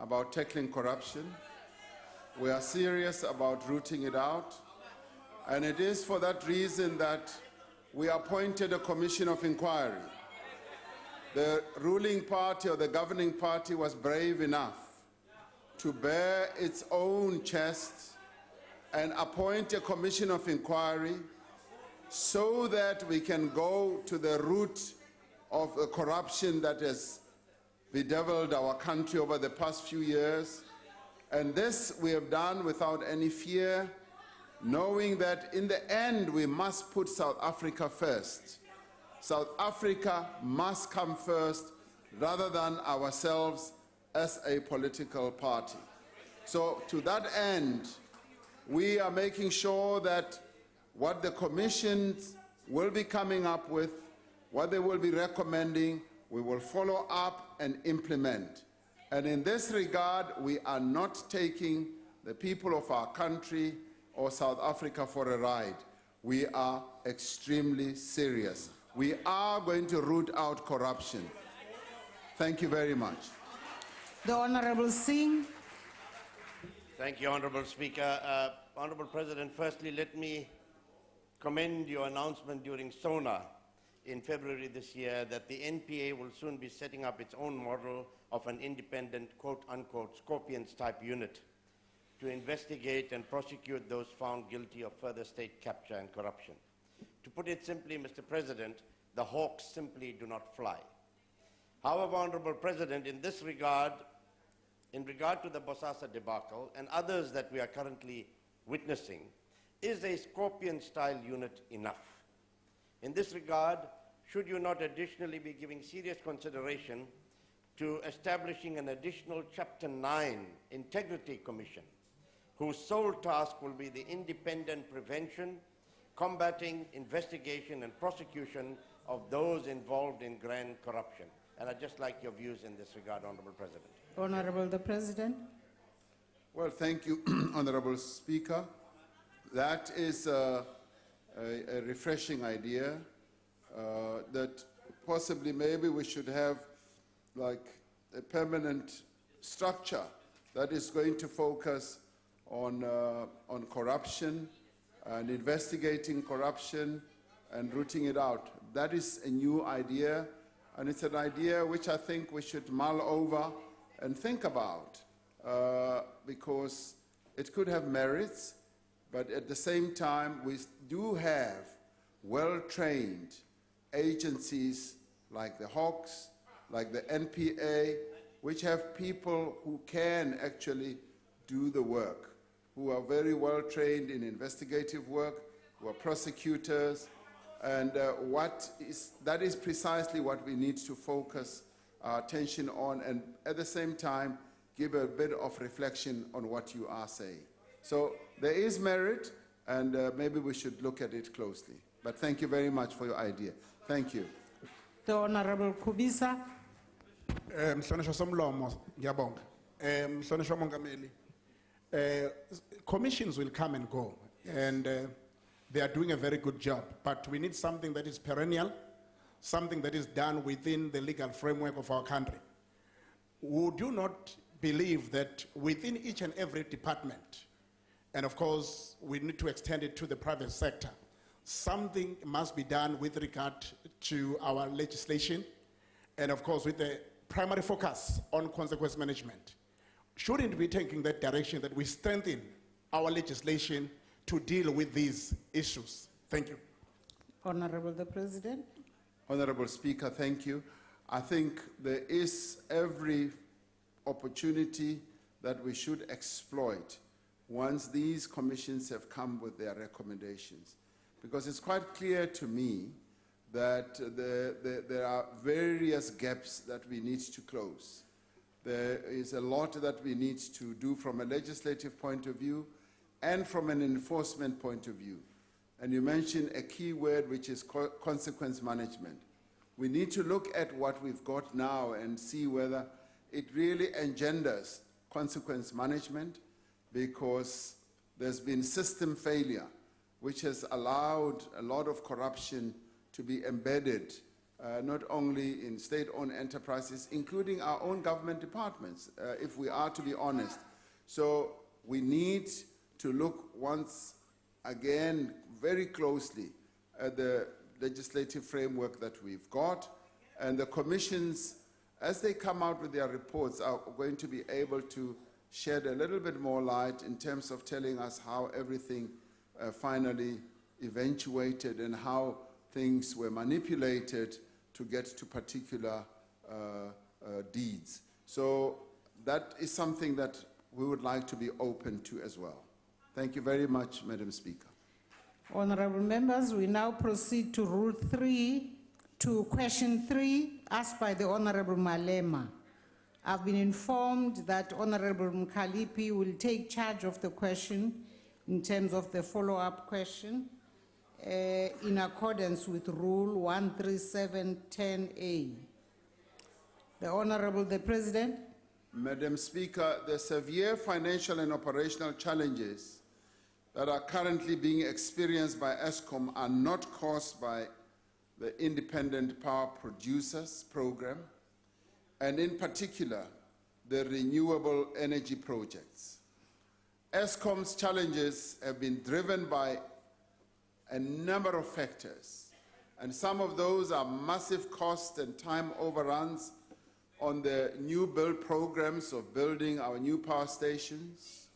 Speaker 1: about tackling corruption. We are serious about rooting it out. And it is for that reason that we appointed a commission of inquiry. The ruling party or the governing party was brave enough to bear its own chest and appoint a commission of inquiry so that we can go to the root of the corruption that has bedeviled our country over the past few years. And this we have done without any fear, knowing that in the end we must put South Africa first. South Africa must come first rather than ourselves as a political party. So to that end, we are making sure that what the commissions will be coming up with, what they will be recommending, we will follow up and implement. And in this regard, we are not taking the people of our country or South Africa for a ride. We are extremely serious. We are going to root out corruption. Thank you very much.
Speaker 2: The Honorable Singh.
Speaker 13: Thank you, Honorable Speaker. Honorable President, firstly, let me commend your announcement during SONA in February this year that the NPA will soon be setting up its own model of an independent, quote-unquote, Scorpions-type unit to investigate and prosecute those found guilty of further state capture and corruption. To put it simply, Mr. President, the hawks simply do not fly. However, Honorable President, in this regard, in regard to the Bosasa debacle and others that we are currently witnessing, is a Scorpion-style unit enough? In this regard, should you not additionally be giving serious consideration to establishing an additional Chapter 9 Integrity Commission, whose sole task will be the independent prevention, combating, investigation, and prosecution of those involved in grand corruption? And I'd just like your views in this regard, Honorable President.
Speaker 2: Honorable the President.
Speaker 1: Well, thank you, Honorable Speaker. That is a refreshing idea that possibly maybe we should have like a permanent structure that is going to focus on corruption and investigating corruption and rooting it out. That is a new idea, and it's an idea which I think we should mull over and think about, because it could have merits, but at the same time, we do have well-trained agencies like the Hawks, like the NPA, which have people who can actually do the work, who are very well-trained in investigative work, who are prosecutors, and that is precisely what we need to focus our attention on, and at the same time, give a bit of reflection on what you are saying. So there is merit, and maybe we should look at it closely. But thank you very much for your idea. Thank you.
Speaker 2: The Honorable Kubisa.
Speaker 4: Mhlonishwa Somlomo, ngiyabonga. Mhlonishwa Mongameli. Commissions will come and go, and they are doing a very good job, but we need something that is perennial, something that is done within the legal framework of our country. Would you not believe that within each and every department, and of course we need to extend it to the private sector, something must be done with regard to our legislation, and of course with the primary focus on consequence management? Shouldn't we be taking that direction, that we strengthen our legislation to deal with these issues? Thank you.
Speaker 2: Honorable the President.
Speaker 1: Honorable Speaker, thank you. I think there is every opportunity that we should exploit once these commissions have come with their recommendations. Because it's quite clear to me that there are various gaps that we need to close. There is a lot that we need to do from a legislative point of view and from an enforcement point of view. And you mentioned a key word, which is consequence management. We need to look at what we've got now and see whether it really engenders consequence management, because there's been system failure, which has allowed a lot of corruption to be embedded, not only in state-owned enterprises, including our own government departments, if we are to be honest. So we need to look once again very closely at the legislative framework that we've got, and the commissions, as they come out with their reports, are going to be able to shed a little bit more light in terms of telling us how everything finally eventuated and how things were manipulated to get to particular deeds. So that is something that we would like to be open to as well. Thank you very much, Madam Speaker.
Speaker 2: Honorable members, we now proceed to question 3, asked by the Honorable Malema. I've been informed that Honorable Mkalipi will take charge of the question in terms of the follow-up question in accordance with Rule 13710A. The Honorable the President.
Speaker 1: Madam Speaker, the severe financial and operational challenges that are currently being experienced by Escom are not caused by the Independent Power Producers Program, and in particular, the renewable energy projects. Escom's challenges have been driven by a number of factors, and some of those are massive cost and time overruns on the new build programs of building our new power stations.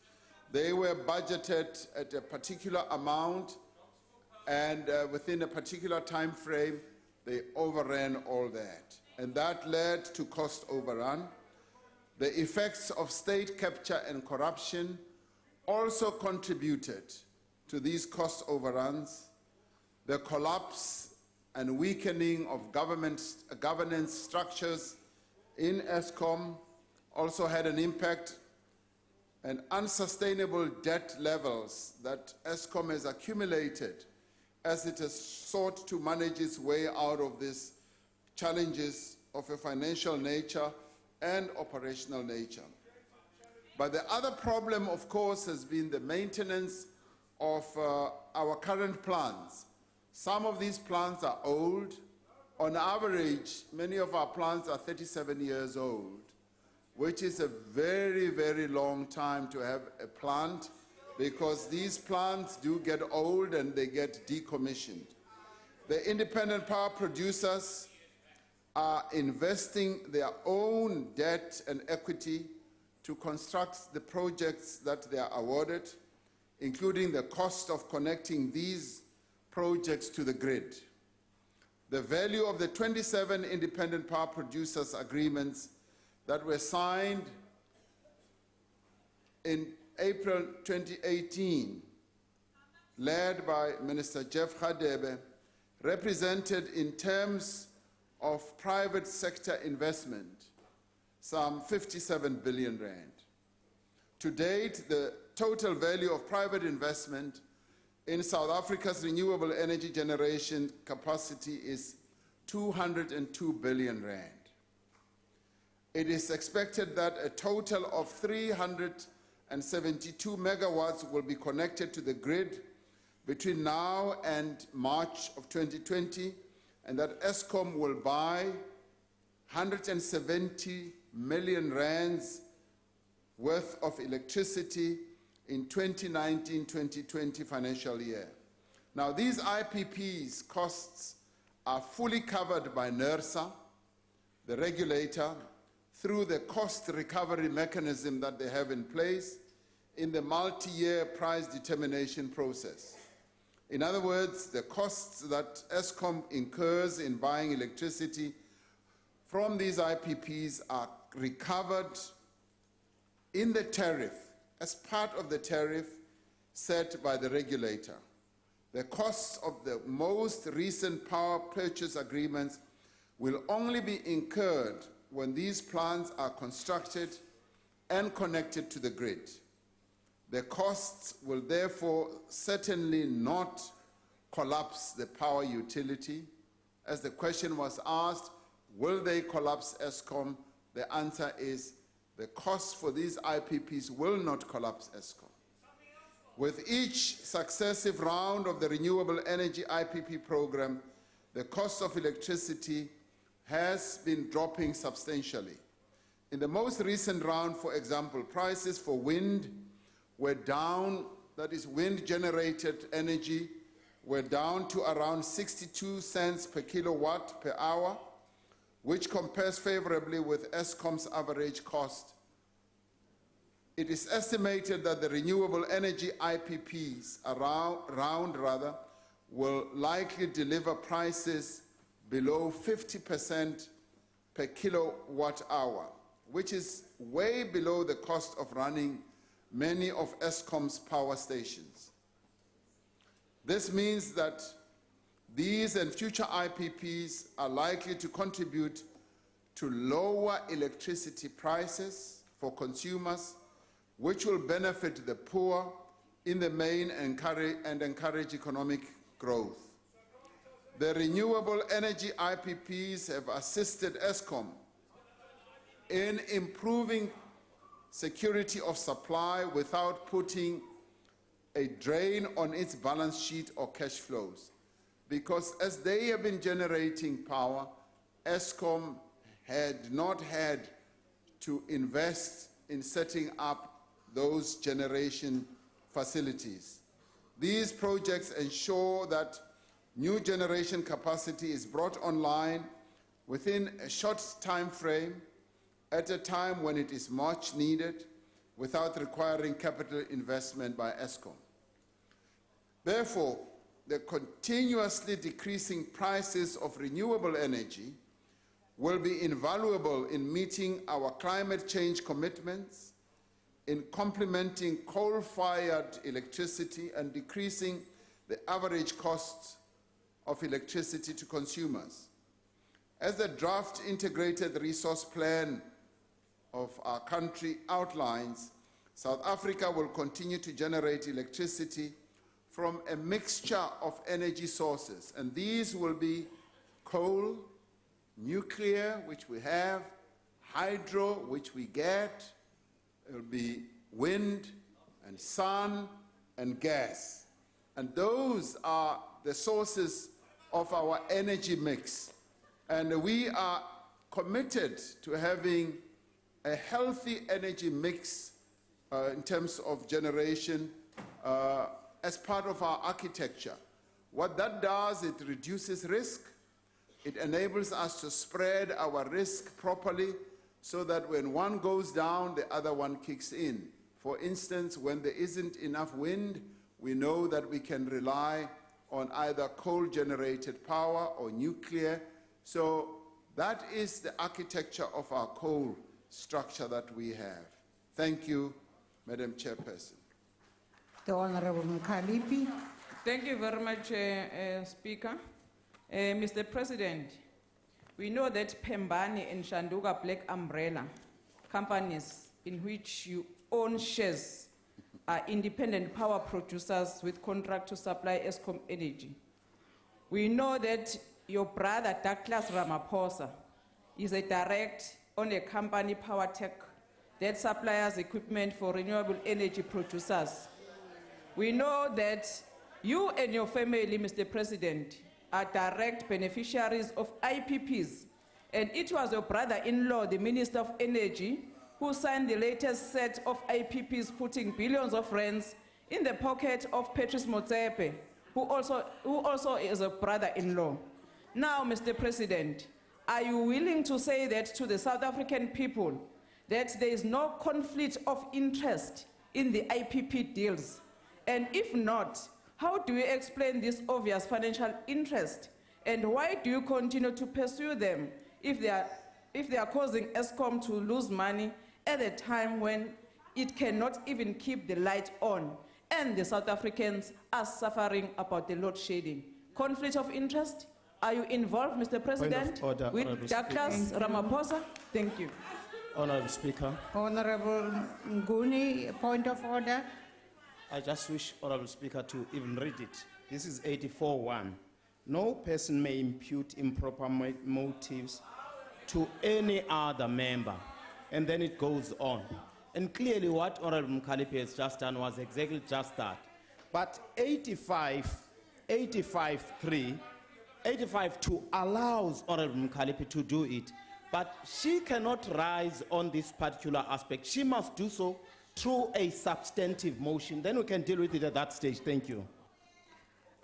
Speaker 1: They were budgeted at a particular amount, and within a particular time frame, they overran all that. And that led to cost overrun. The effects of state capture and corruption also contributed to these cost overruns. The collapse and weakening of governance structures in Escom also had an impact, and unsustainable debt levels that Escom has accumulated as it has sought to manage its way out of these challenges of a financial nature and operational nature. But the other problem, of course, has been the maintenance of our current plants. Some of these plants are old. On average, many of our plants are 37 years old, which is a very, very long time to have a plant, because these plants do get old and they get decommissioned. The independent power producers are investing their own debt and equity to construct the projects that they are awarded, including the cost of connecting these projects to the grid. The value of the 27 independent power producers agreements that were signed in April 2018, led by Minister Jeff Radebe, represented in terms of private sector investment some 57 billion rand. To date, the total value of private investment in South Africa's renewable energy generation capacity is 202 billion rand. It is expected that a total of 372 megawatts will be connected to the grid between now and March of 2020, and that Escom will buy 170 million rands worth of electricity in 2019-2020 financial year. Now, these IPPs costs are fully covered by NERSA, the regulator, through the cost recovery mechanism that they have in place in the multi-year price determination process. In other words, the costs that Escom incurs in buying electricity from these IPPs are recovered in the tariff, as part of the tariff set by the regulator. The costs of the most recent power purchase agreements will only be incurred when these plants are constructed and connected to the grid. The costs will therefore certainly not collapse the power utility. As the question was asked, will they collapse Escom? The answer is the costs for these IPPs will not collapse Escom. With each successive round of the renewable energy IPP program, the cost of electricity has been dropping substantially. In the most recent round, for example, prices for wind were down, that is wind-generated energy, were down to around 62 cents per kilowatt per hour, which compares favorably with Escom's average cost. It is estimated that the renewable energy IPPs will likely deliver prices below 50% per kilowatt hour, which is way below the cost of running many of Escom's power stations. This means that these and future IPPs are likely to contribute to lower electricity prices for consumers, which will benefit the poor in the main and encourage economic growth. The renewable energy IPPs have assisted Escom in improving security of supply without putting a drain on its balance sheet or cash flows. Because as they have been generating power, Escom had not had to invest in setting up those generation facilities. These projects ensure that new generation capacity is brought online within a short time frame at a time when it is much needed without requiring capital investment by Escom. Therefore, the continuously decreasing prices of renewable energy will be invaluable in meeting our climate change commitments, in complementing coal-fired electricity and decreasing the average cost of electricity to consumers. As the draft integrated resource plan of our country outlines, South Africa will continue to generate electricity from a mixture of energy sources, and these will be coal, nuclear, which we have, hydro, which we get, it will be wind and sun and gas. And those are the sources of our energy mix. And we are committed to having a healthy energy mix in terms of generation as part of our architecture. What that does, it reduces risk, It enables us to spread our risk properly so that when one goes down, the other one kicks in. For instance, when there isn't enough wind, we know that we can rely on either coal-generated power or nuclear. So that is the architecture of our coal structure that we have. Thank you, Madam Chairperson.
Speaker 2: The Honorable Mkhalipi.
Speaker 12: Thank you very much, Speaker. Mr. President, we know that Pembani and Shanduga Black Umbrella companies in which you own shares are independent power producers with contract to supply Escom energy. We know that your brother Douglas Ramaphosa is a direct on a company, Power Tech, that supplies equipment for renewable energy producers. We know that you and your family, Mr. President, are direct beneficiaries of IPPs, and it was your brother-in-law, the Minister of Energy, who signed the latest set of IPPs putting billions of rands in the pocket of Patrice Motsepe, who also is a brother-in-law. Now, Mr. President, are you willing to say that to the South African people that there is no conflict of interest in the IPP deals? And if not, how do you explain this obvious financial interest? And why do you continue to pursue them if they are causing Escom to lose money at a time when it cannot even keep the light on and the South Africans are suffering about the load shedding? Conflict of interest? Are you involved, Mr. President,
Speaker 6: order,
Speaker 12: with Douglas Ramaphosa? Thank you.
Speaker 6: Honorable Speaker.
Speaker 2: Honorable Nguni, point of order.
Speaker 6: I just wish, Honorable Speaker, to even read it. This is 84.1. No person may impute improper motives to any other member. And then it goes on. And clearly what Honorable Mkhalipi has just done was exactly just that. But 85.3 allows Honorable Mkhalipi to do it. But she cannot rise on this particular aspect. She must do so through a substantive motion. Then we can deal with it at that stage. Thank you.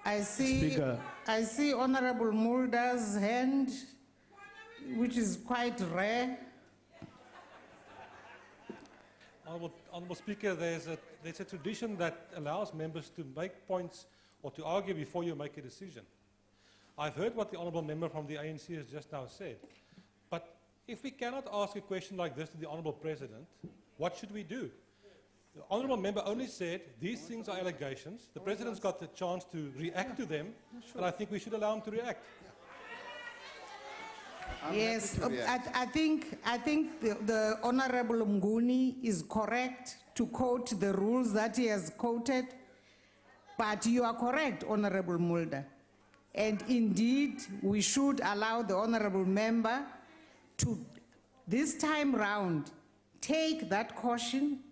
Speaker 2: I see Honorable Mulder's hand, which is quite rare.
Speaker 5: Honourable Speaker, there's a tradition that allows members to make points or to argue before you make a decision. I've heard what the Honourable Member from the ANC has just now said, but if we cannot ask a question like this to the Honourable President, what should we do? The Honourable Member only said these things are allegations. The President's got the chance to react to them, and I think we should allow him to react.
Speaker 2: Yes, I think the Honorable Mnguni is correct to quote the rules that he has quoted, but you are correct, Honorable Mulder. And indeed, we should allow the Honorable Member to, this time round, take that caution,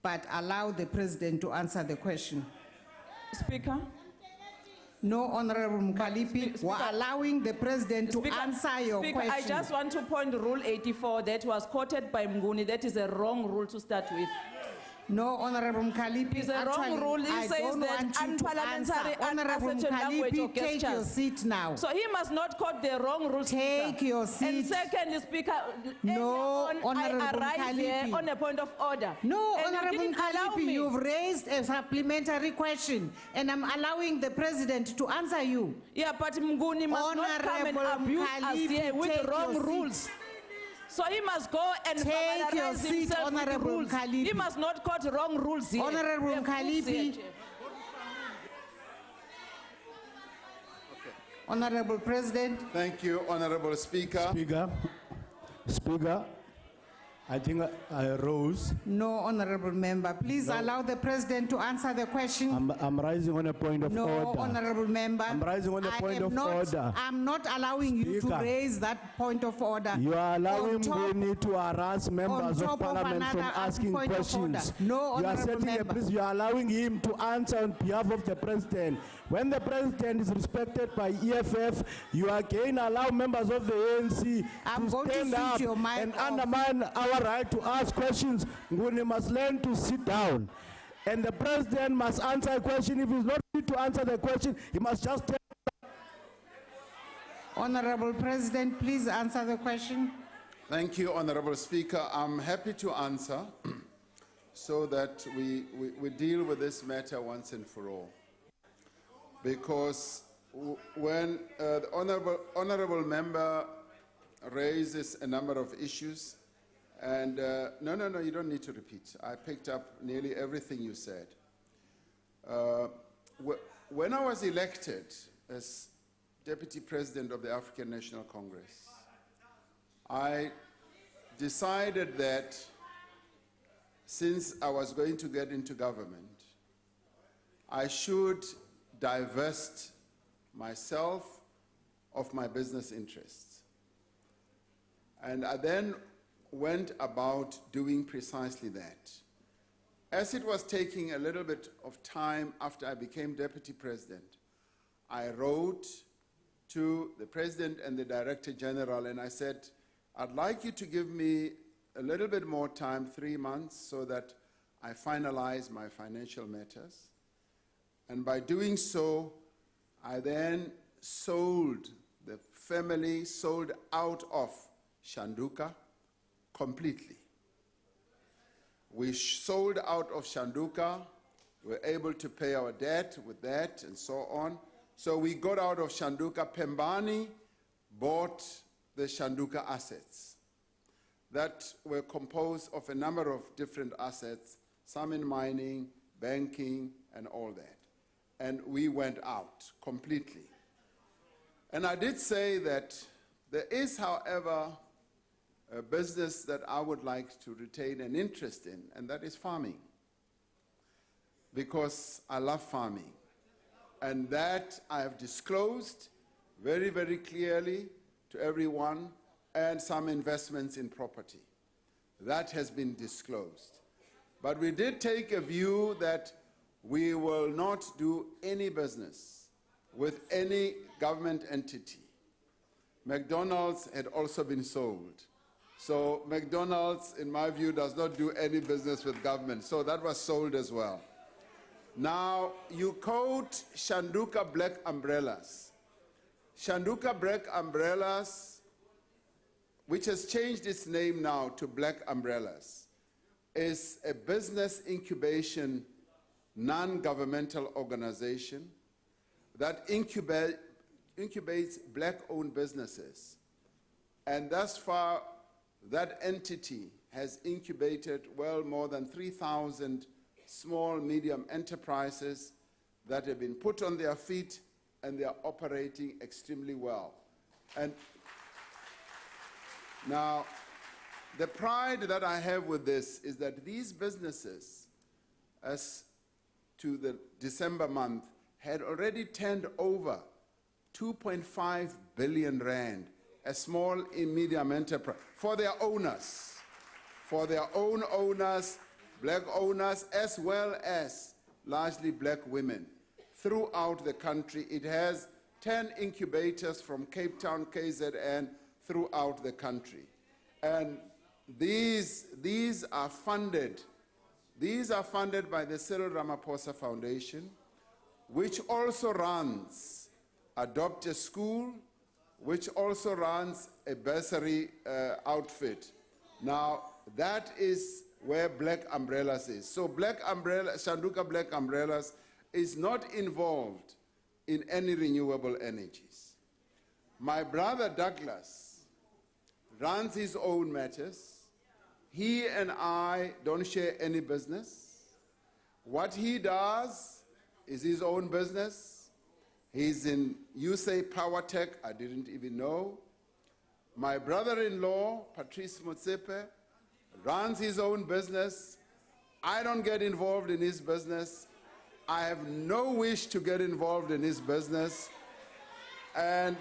Speaker 2: but allow the President to answer the question.
Speaker 12: Speaker?
Speaker 2: No, Honorable Mkhalipi, we're allowing the President to answer your question.
Speaker 12: I just want to point Rule 84 that was quoted by Mnguni. That is a wrong rule to start with.
Speaker 2: No, Honorable Mkhalipi,
Speaker 12: it's a wrong rule. It says that unparliamentary
Speaker 2: Honorable Mkhalipi, take your seat now.
Speaker 12: So he must not quote the wrong rules.
Speaker 2: Take your seat.
Speaker 12: And second, Speaker,
Speaker 2: no, Honorable
Speaker 12: I arrive here on a point of order.
Speaker 2: No, Honorable Mkhalipi, you've raised a supplementary question, and I'm allowing the President to answer you.
Speaker 12: Yeah, but Mnguni must not come and abuse us here with the wrong rules. So he must go and
Speaker 2: take your seat, Honorable Mkhalipi.
Speaker 12: He must not quote wrong rules here.
Speaker 2: Honorable Mkhalipi. Honorable President.
Speaker 1: Thank you, Honorable Speaker.
Speaker 6: Speaker, I think I rose.
Speaker 2: No, Honorable Member. Please allow the President to answer the question.
Speaker 6: I'm rising on a point of order.
Speaker 2: No, Honorable Member.
Speaker 6: I'm rising on a point of order.
Speaker 2: I'm not allowing you to raise that point of order.
Speaker 6: You are allowing me to harass members of Parliament from asking questions.
Speaker 2: No,
Speaker 6: you are setting
Speaker 2: Member.
Speaker 6: You are allowing him to answer on behalf of the President. When the President is respected by EFF, you again allow members of the ANC to stand up and undermine our right to ask questions. We must learn to sit down. And the President must answer a question. If he's not fit to answer the question, he must just tell.
Speaker 2: Honorable President, please answer the question.
Speaker 1: Thank you, Honorable Speaker. I'm happy to answer so that we deal with this matter once and for all. Because when the honorable member raises a number of issues, and no, you don't need to repeat. I picked up nearly everything you said. When I was elected as Deputy President of the African National Congress, I decided that since I was going to get into government, I should divest myself of my business interests. And I then went about doing precisely that. As it was taking a little bit of time after I became Deputy President, I wrote to the President and the Director General, and I said, I'd like you to give me a little bit more time, 3 months, so that I finalize my financial matters. And by doing so, I then sold, the family sold out of Shanduka completely. We sold out of Shanduka, we were able to pay our debt with that and so on. So we got out of Shanduka. Pembani bought the Shanduka assets that were composed of a number of different assets, some in mining, banking, and all that. And we went out completely. And I did say that there is, however, a business that I would like to retain an interest in, and that is farming, because I love farming. And that I have disclosed very, very clearly to everyone, and some investments in property. That has been disclosed. But we did take a view that we will not do any business with any government entity. McDonald's had also been sold. So McDonald's, in my view, does not do any business with government. So that was sold as well. Now, you quote Shanduka Black Umbrellas. Shanduka Black Umbrellas, which has changed its name now to Black Umbrellas, is a business incubation non-governmental organization that incubates black-owned businesses. And thus far, that entity has incubated well more than 3,000 small, medium enterprises that have been put on their feet, and they are operating extremely well. And now, the pride that I have with this is that these businesses, as to the December month, had already turned over 2.5 billion rand, a small and medium enterprise, for their owners, for their own owners, black owners, as well as largely black women throughout the country. It has 10 incubators from Cape Town, KZN, throughout the country. And these are funded by the Cyril Ramaphosa Foundation, which also runs Adopt a School, which also runs a bursary outfit. Now, that is where Black Umbrellas is. So Shanduka Black Umbrellas is not involved in any renewable energies. My brother Douglas runs his own matters. He and I don't share any business. What he does is his own business. He's in, you say Power Tech, I didn't even know. My brother-in-law, Patrice Motsepe, runs his own business. I don't get involved in his business. I have no wish to get involved in his business. And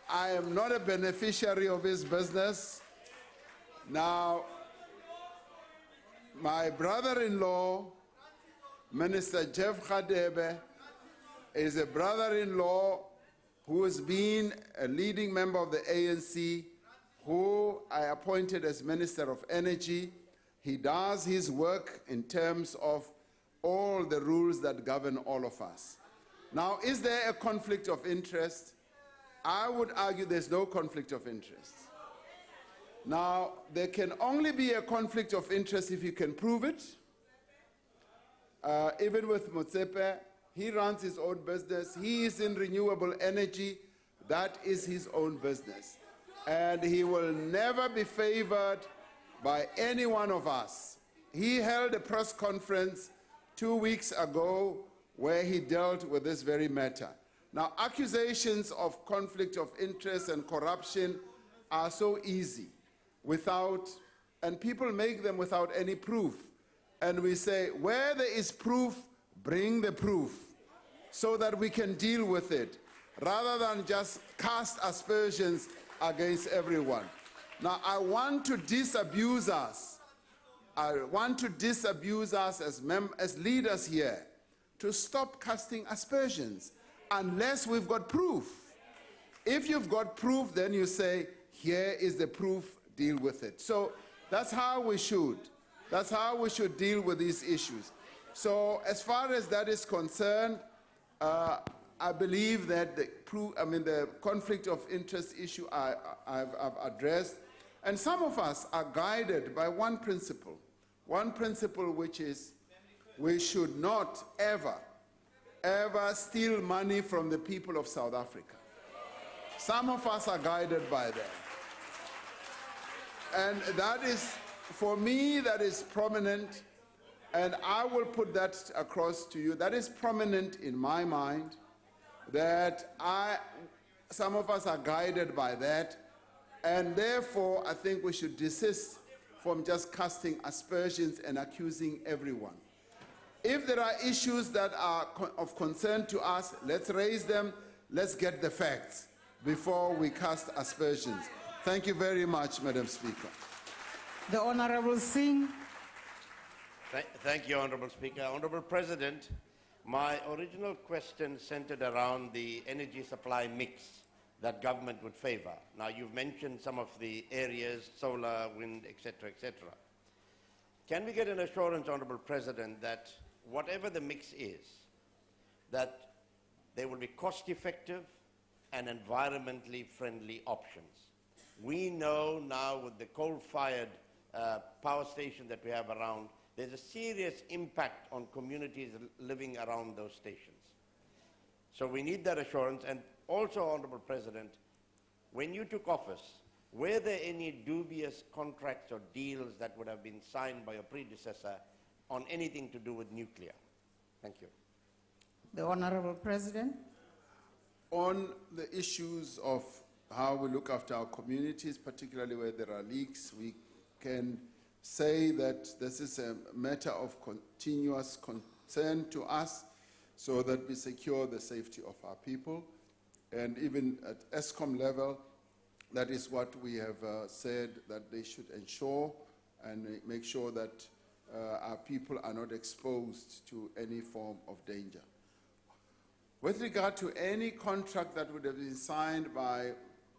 Speaker 1: I am not a beneficiary of his business. Now, my brother-in-law, Minister Jeff Khadebe, is a brother-in-law who has been a leading member of the ANC, who I appointed as Minister of Energy. He does his work in terms of all the rules that govern all of us. Now, is there a conflict of interest? I would argue there's no conflict of interest. Now, there can only be a conflict of interest if you can prove it. Even with Motsepe, he runs his own business. He is in renewable energy. That is his own business. And he will never be favored by any one of us. He held a press conference 2 weeks ago where he dealt with this very matter. Now, accusations of conflict of interest and corruption are so easy and people make them without any proof. And we say, where there is proof, bring the proof so that we can deal with it, rather than just cast aspersions against everyone. Now, I want to disabuse us. I want to disabuse us as leaders here to stop casting aspersions unless we've got proof. If you've got proof, then you say, here is the proof, deal with it. So that's how we should. That's how we should deal with these issues. So as far as that is concerned, I believe that the conflict of interest issue I've addressed, and some of us are guided by one principle which is we should not ever steal money from the people of South Africa. Some of us are guided by that. And that is, for me, that is prominent, and I will put that across to you. That is prominent in my mind, that some of us are guided by that, and therefore I think we should desist from just casting aspersions and accusing everyone. If there are issues that are of concern to us, let's raise them, let's get the facts before we cast aspersions. Thank you very much, Madam Speaker.
Speaker 2: The Honorable Singh.
Speaker 13: Thank you, Honorable Speaker. Honorable President, my original question centered around the energy supply mix that government would favor. Now, you've mentioned some of the areas, solar, wind, etc., etc. Can we get an assurance, Honorable President, that whatever the mix is, that there will be cost-effective and environmentally friendly options? We know now with the coal-fired power station that we have around, there's a serious impact on communities living around those stations. So we need that assurance. And also, Honorable President, when you took office, were there any dubious contracts or deals that would have been signed by your predecessor on anything to do with nuclear? Thank you.
Speaker 2: The Honorable President.
Speaker 1: On the issues of how we look after our communities, particularly where there are leaks, we can say that this is a matter of continuous concern to us so that we secure the safety of our people. And even at Escom level, that is what we have said that they should ensure and make sure that our people are not exposed to any form of danger. With regard to any contract that would have been signed by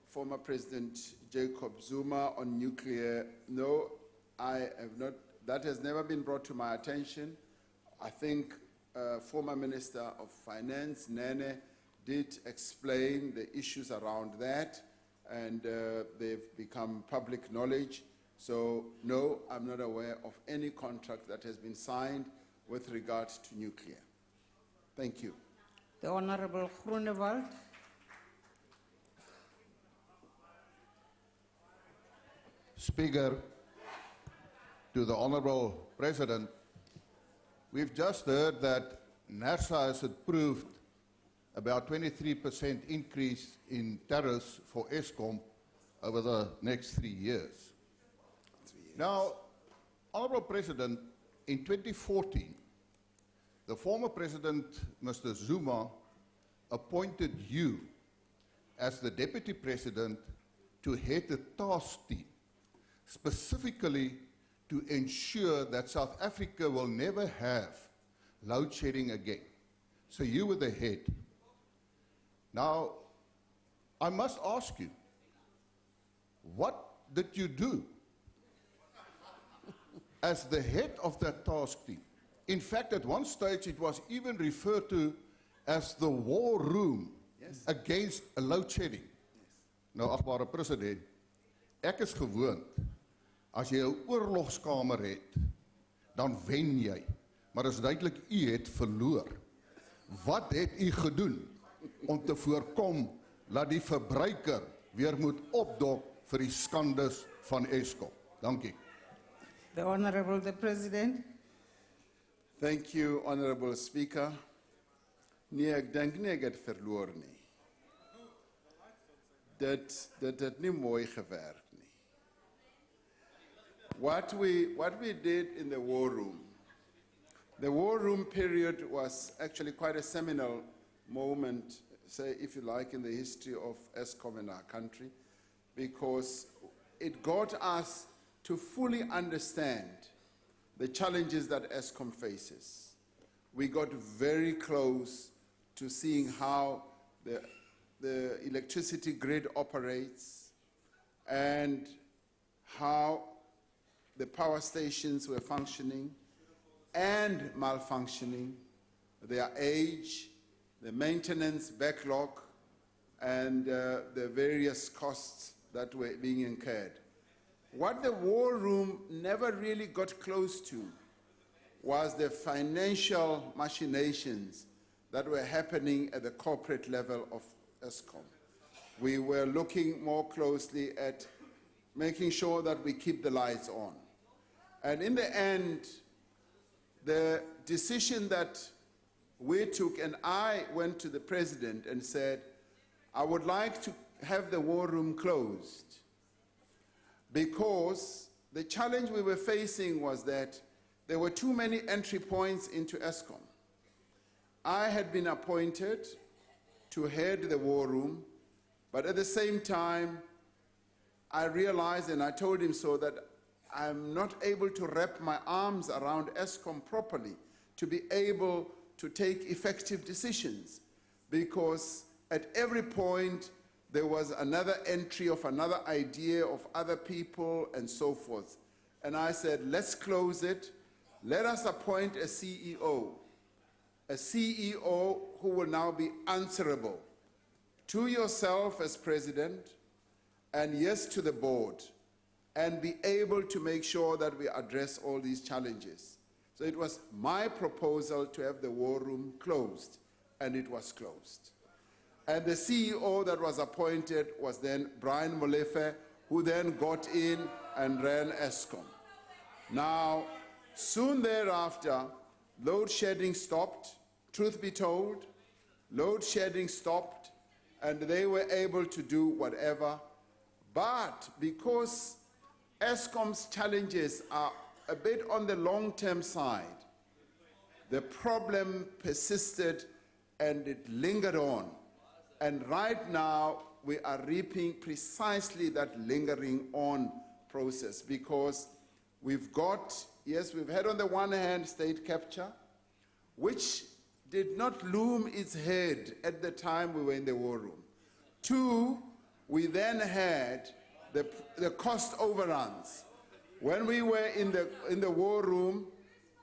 Speaker 1: former President Jacob Zuma on nuclear, no, I have not. That has never been brought to my attention. I think former Minister of Finance, Nene, did explain the issues around that, and they've become public knowledge. So, no, I'm not aware of any contract that has been signed with regard to nuclear. Thank you.
Speaker 2: The Honorable Groenewald.
Speaker 14: Speaker, to the Honorable President, we've just heard that NERSA has approved about 23% increase in tariffs for Escom over the next 3 years. Now, Honorable President, in 2014, the former President, Mr. Zuma, appointed you as the Deputy President to head the task team, specifically to ensure that South Africa will never have load shedding again. So you were the head. Now, I must ask you, what did you do as the head of that task team? In fact, at one stage, it was even referred to as the war room against load shedding. Nou, agbare president, ek is gewoond, as jy 'n oorlogskamer het, dan wen jy. Maar is duidelik, u het verloor. Wat het u gedoen om te voorkom dat die verbruiker weer moet opdok vir die skandes van Eskom? Dankie.
Speaker 2: The Honorable the President.
Speaker 1: Thank you, Honorable Speaker. Nee, ek dink nie ek het verloor nie. Dit het nie mooi gewerk nie. What we did in the war room period was actually quite a seminal moment, say, if you like, in the history of Eskom in our country, because it got us to fully understand the challenges that Eskom faces. We got very close to seeing how the electricity grid operates and how the power stations were functioning and malfunctioning, their age, the maintenance backlog, and the various costs that were being incurred. What the war room never really got close to was the financial machinations that were happening at the corporate level of Eskom. We were looking more closely at making sure that we keep the lights on. And in the end, the decision that we took, and I went to the president and said, I would like to have the war room closed, because the challenge we were facing was that there were too many entry points into Eskom. I had been appointed to head the war room, but at the same time, I realized, and I told him so, that I'm not able to wrap my arms around Eskom properly to be able to take effective decisions, because at every point there was another entry of another idea of other people and so forth. And I said, let's close it. Let us appoint a CEO who will now be answerable to yourself as president, and yes, to the board, and be able to make sure that we address all these challenges. So it was my proposal to have the war room closed, and it was closed. And the CEO that was appointed was then Brian Molefe, who then got in and ran Eskom. Now, soon thereafter, load shedding stopped. Truth be told, load shedding stopped, and they were able to do whatever. But because Eskom's challenges are a bit on the long-term side, the problem persisted and it lingered on. And right now, we are reaping precisely that lingering on process, because we've got, yes, we've had on the one hand state capture, which did not loom its head at the time we were in the war room. Two, we then had the cost overruns. When we were in the war room,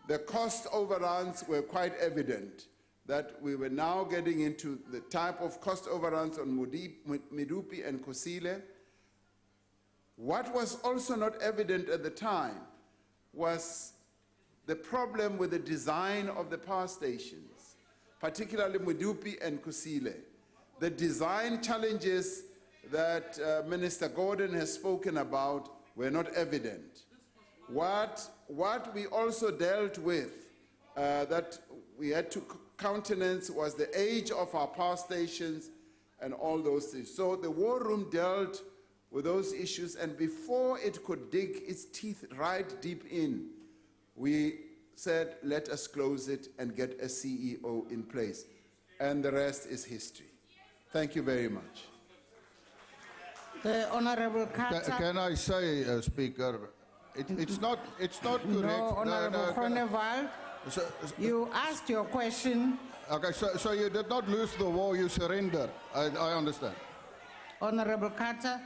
Speaker 1: the cost overruns were quite evident, that we were now getting into the type of cost overruns on Medupi and Kusile. What was also not evident at the time was the problem with the design of the power stations, particularly Medupi and Kusile. The design challenges that Minister Gordon has spoken about were not evident. What we also dealt with that we had to countenance was the age of our power stations and all those things. So the war room dealt with those issues, and before it could dig its teeth right deep in, we said, let us close it and get a CEO in place. And the rest is history. Thank you very much.
Speaker 2: The Honorable Carter.
Speaker 14: Can I say, Speaker, it's not correct.
Speaker 2: No, Honorable Groenewald, you asked your question.
Speaker 14: Okay, so you did not lose the war, you surrendered. I understand.
Speaker 2: Honorable Carter.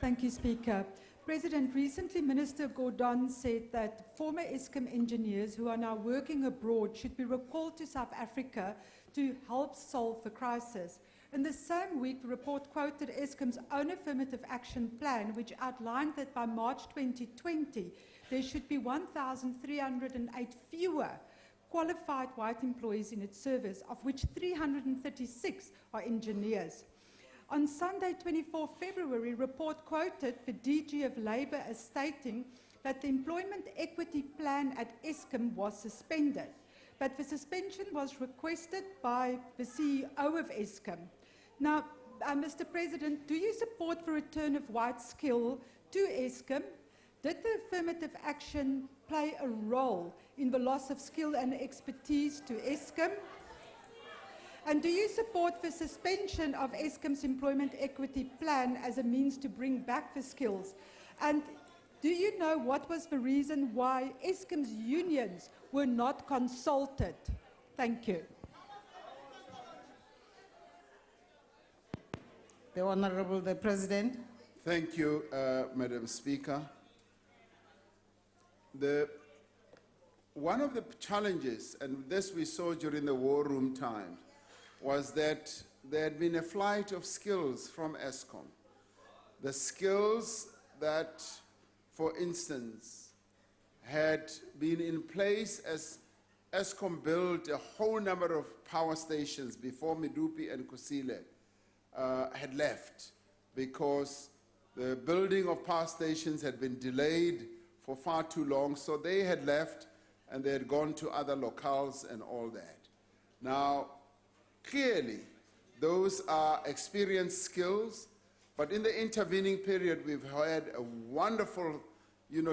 Speaker 15: Thank you, Speaker. President, recently Minister Gordon said that former Eskom engineers who are now working abroad should be recalled to South Africa to help solve the crisis. In the same week, the report quoted Eskom's own affirmative action plan, which outlined that by March 2020, there should be 1,308 fewer qualified white employees in its service, of which 336 are engineers. On Sunday, 24 February, report quoted the DG of Labour as stating that the employment equity plan at Eskom was suspended, but the suspension was requested by the CEO of Eskom. Now, Mr. President, do you support the return of white skill to Eskom? Did the affirmative action play a role in the loss of skill and expertise to Eskom? And do you support the suspension of Eskom's employment equity plan as a means to bring back the skills? And do you know what was the reason why Eskom's unions were not consulted? Thank you.
Speaker 2: The Honourable the President.
Speaker 1: Thank you, Madam Speaker. One of the challenges, and this we saw during the war room time, was that there had been a flight of skills from Eskom. The skills that, for instance, had been in place as Eskom built a whole number of power stations before Medupi and Kusile had left because the building of power stations had been delayed for far too long, so they had left and they had gone to other locales and all that. Now, clearly, those are experienced skills, but in the intervening period, we've had a wonderful,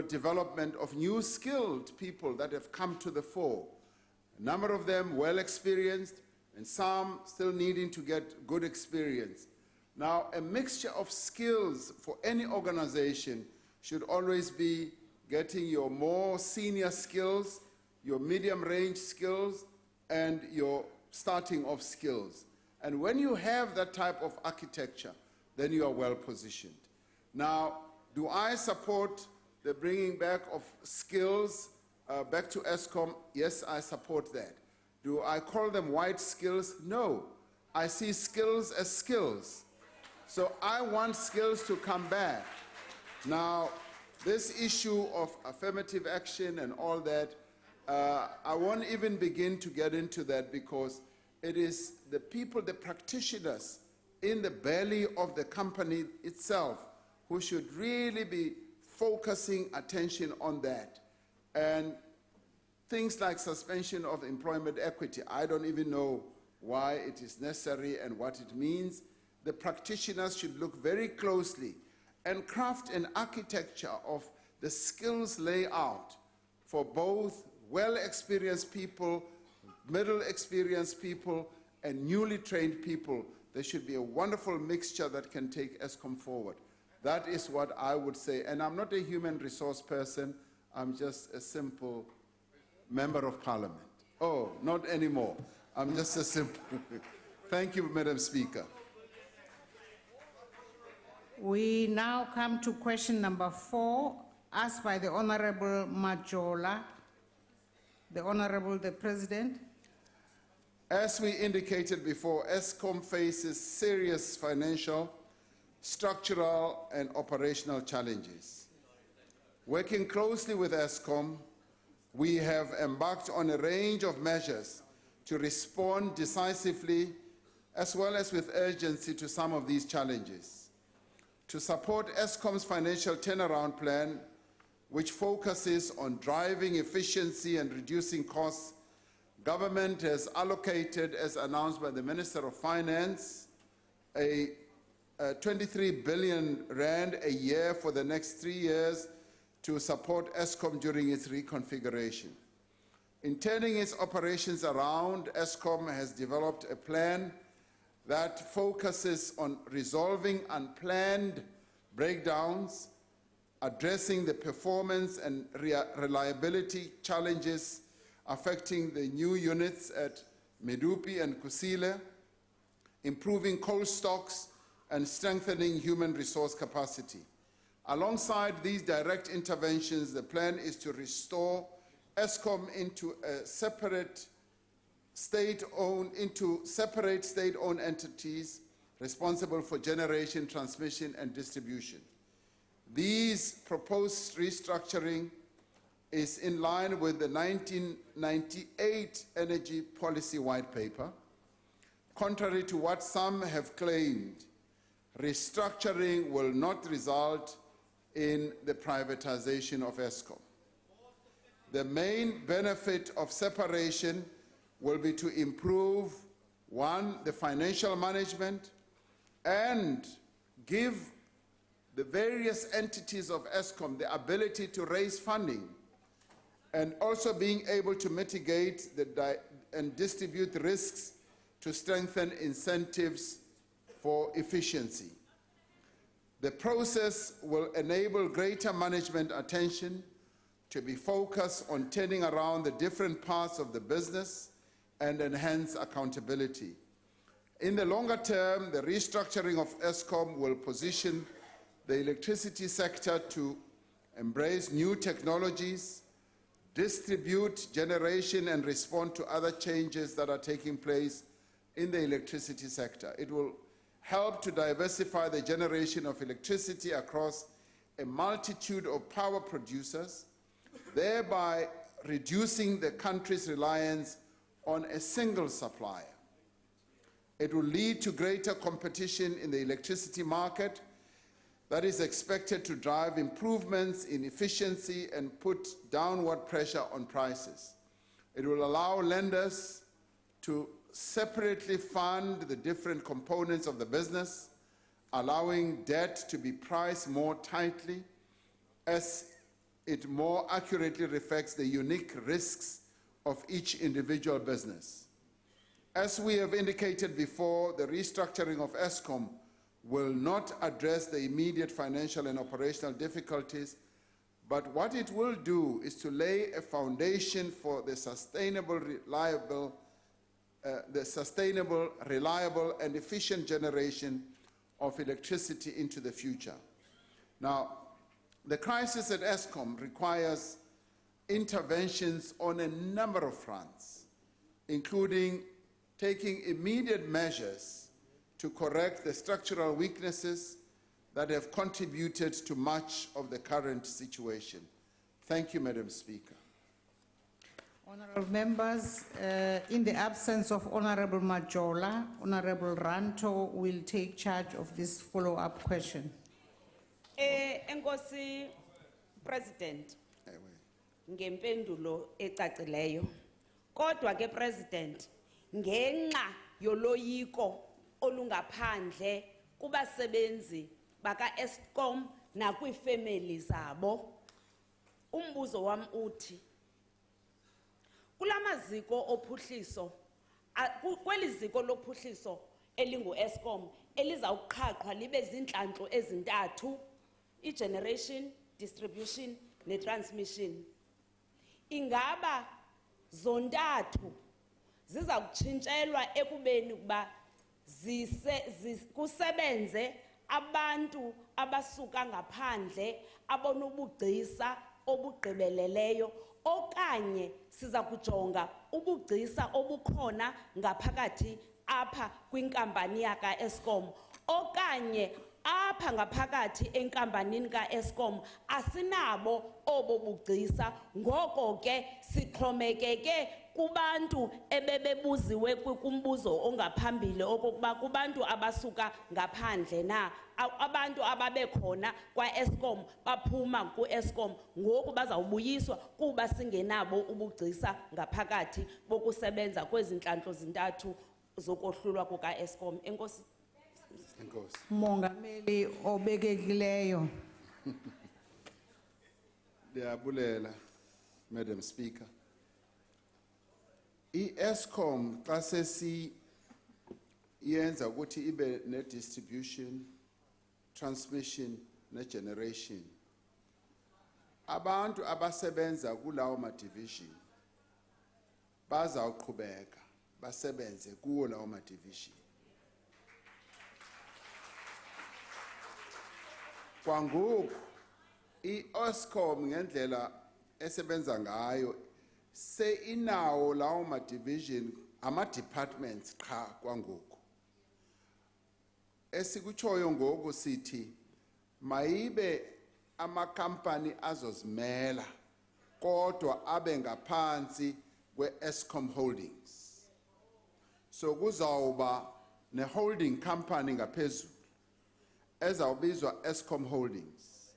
Speaker 1: development of new skilled people that have come to the fore. A number of them well experienced, and some still needing to get good experience. Now, a mixture of skills for any organization should always be getting your more senior skills, your medium-range skills, and your starting off skills. And when you have that type of architecture, then you are well positioned. Now, do I support the bringing back of skills back to Eskom? Yes, I support that. Do I call them white skills? No. I see skills as skills. So I want skills to come back. Now, this issue of affirmative action and all that, I won't even begin to get into that because it is the people, the practitioners in the belly of the company itself who should really be focusing attention on that. And things like suspension of employment equity, I don't even know why it is necessary and what it means. The practitioners should look very closely and craft an architecture of the skills layout for both well-experienced people, middle-experienced people, and newly trained people. There should be a wonderful mixture that can take Eskom forward. That is what I would say. And I'm not a human resource person. I'm just a simple member of Parliament. Oh, not anymore. I'm just a simple. Thank you, Madam Speaker.
Speaker 2: We now come to question number 4, asked by the Honourable Majola. The Honourable the President.
Speaker 1: As we indicated before, Eskom faces serious financial, structural, and operational challenges. Working closely with Eskom, we have embarked on a range of measures to respond decisively as well as with urgency to some of these challenges. To support Eskom's financial turnaround plan, which focuses on driving efficiency and reducing costs, government has allocated, as announced by the Minister of Finance, a 23 billion rand a year for the next 3 years to support Eskom during its reconfiguration. In turning its operations around, Eskom has developed a plan that focuses on resolving unplanned breakdowns, addressing the performance and reliability challenges affecting the new units at Medupi and Kusile, improving coal stocks, and strengthening human resource capacity. Alongside these direct interventions, the plan is to restore Eskom into separate state-owned entities responsible for generation, transmission, and distribution. These proposed restructuring is in line with the 1998 Energy Policy White Paper. Contrary to what some have claimed, restructuring will not result in the privatization of Escom. The main benefit of separation will be to improve, one, the financial management, and give the various entities of Escom the ability to raise funding, and also being able to mitigate and distribute risks to strengthen incentives for efficiency. The process will enable greater management attention to be focused on turning around the different parts of the business and enhance accountability. In the longer term, the restructuring of Escom will position the electricity sector to embrace new technologies, distribute generation, and respond to other changes that are taking place in the electricity sector. It will help to diversify the generation of electricity across a multitude of power producers, thereby reducing the country's reliance on a single supplier. It will lead to greater competition in the electricity market that is expected to drive improvements in efficiency and put downward pressure on prices. It will allow lenders to separately fund the different components of the business, allowing debt to be priced more tightly as it more accurately reflects the unique risks of each individual business. As we have indicated before, the restructuring of Escom will not address the immediate financial and operational difficulties, but what it will do is to lay a foundation for the sustainable, reliable, and efficient generation of electricity into the future. Now, the crisis at Escom requires interventions on a number of fronts, including taking immediate measures to correct the structural weaknesses that have contributed to much of the current situation. Thank you, Madam Speaker.
Speaker 2: Honourable members, in the absence of Honourable Majola, Honourable Ranto will take charge of this follow-up question.
Speaker 16: Enkosi President, ngempendulo ecacileyo. Kodwa ke President, ngenxa yoloyiko olungaphandle kubasebenzi baka Escom nakwiifemeli zabo, umbuzo wam uthi kulamaziko ophuhliso kweli ziko lophuhliso elingu Escom elizawuqhaqhwa libe zinhlanhla ezintathu, i-generation, distribution ne-transmission. Ingaba zontathu ziza kutshintshelwa ekubeni kuba kusebenze abantu abasuka ngaphandle abonobugcisa obugqibeleleyo, okanye siza kujonga ubugcisa obukhona ngaphakathi apha kwinkampani yaka Escom, okanye apha ngaphakathi enkampanini ka Escom asinabo obo bugcisa, ngoko ke sixhomekeke kubantu ebebebuziwe kumbuzo ongaphambili okokuba kubantu abasuka ngaphandle na, abantu ababekhona kwa Escom baphuma ku Escom ngoku bazawubuyiswa kuba singenabo ubugcisa ngaphakathi bokusebenza kwezi nhlanhla zintathu zokohlulwa kuka Escom. Enkosi.
Speaker 1: Enkosi.
Speaker 2: Mongameli obekekileyo.
Speaker 1: Ndiyabulela, Madam Speaker. I-Escom xa sesi yenza ukuthi ibe ne-distribution, transmission ne-generation, abantu abasebenza kulawo ma-division bazawuqhubeka basebenze kuwo lawo ma-division. Kwangoku i-Escom ngendlela esebenza ngayo se inawo lawo ma-division ama-departments qha kwangoku. esikuchoyo ngoku sithi mayibe amakampani azozimela kodwa abe ngaphansi kwe-Escom Holdings. So kuzawuba ne-holding company ngaphezulu ezawubizwa Escom Holdings.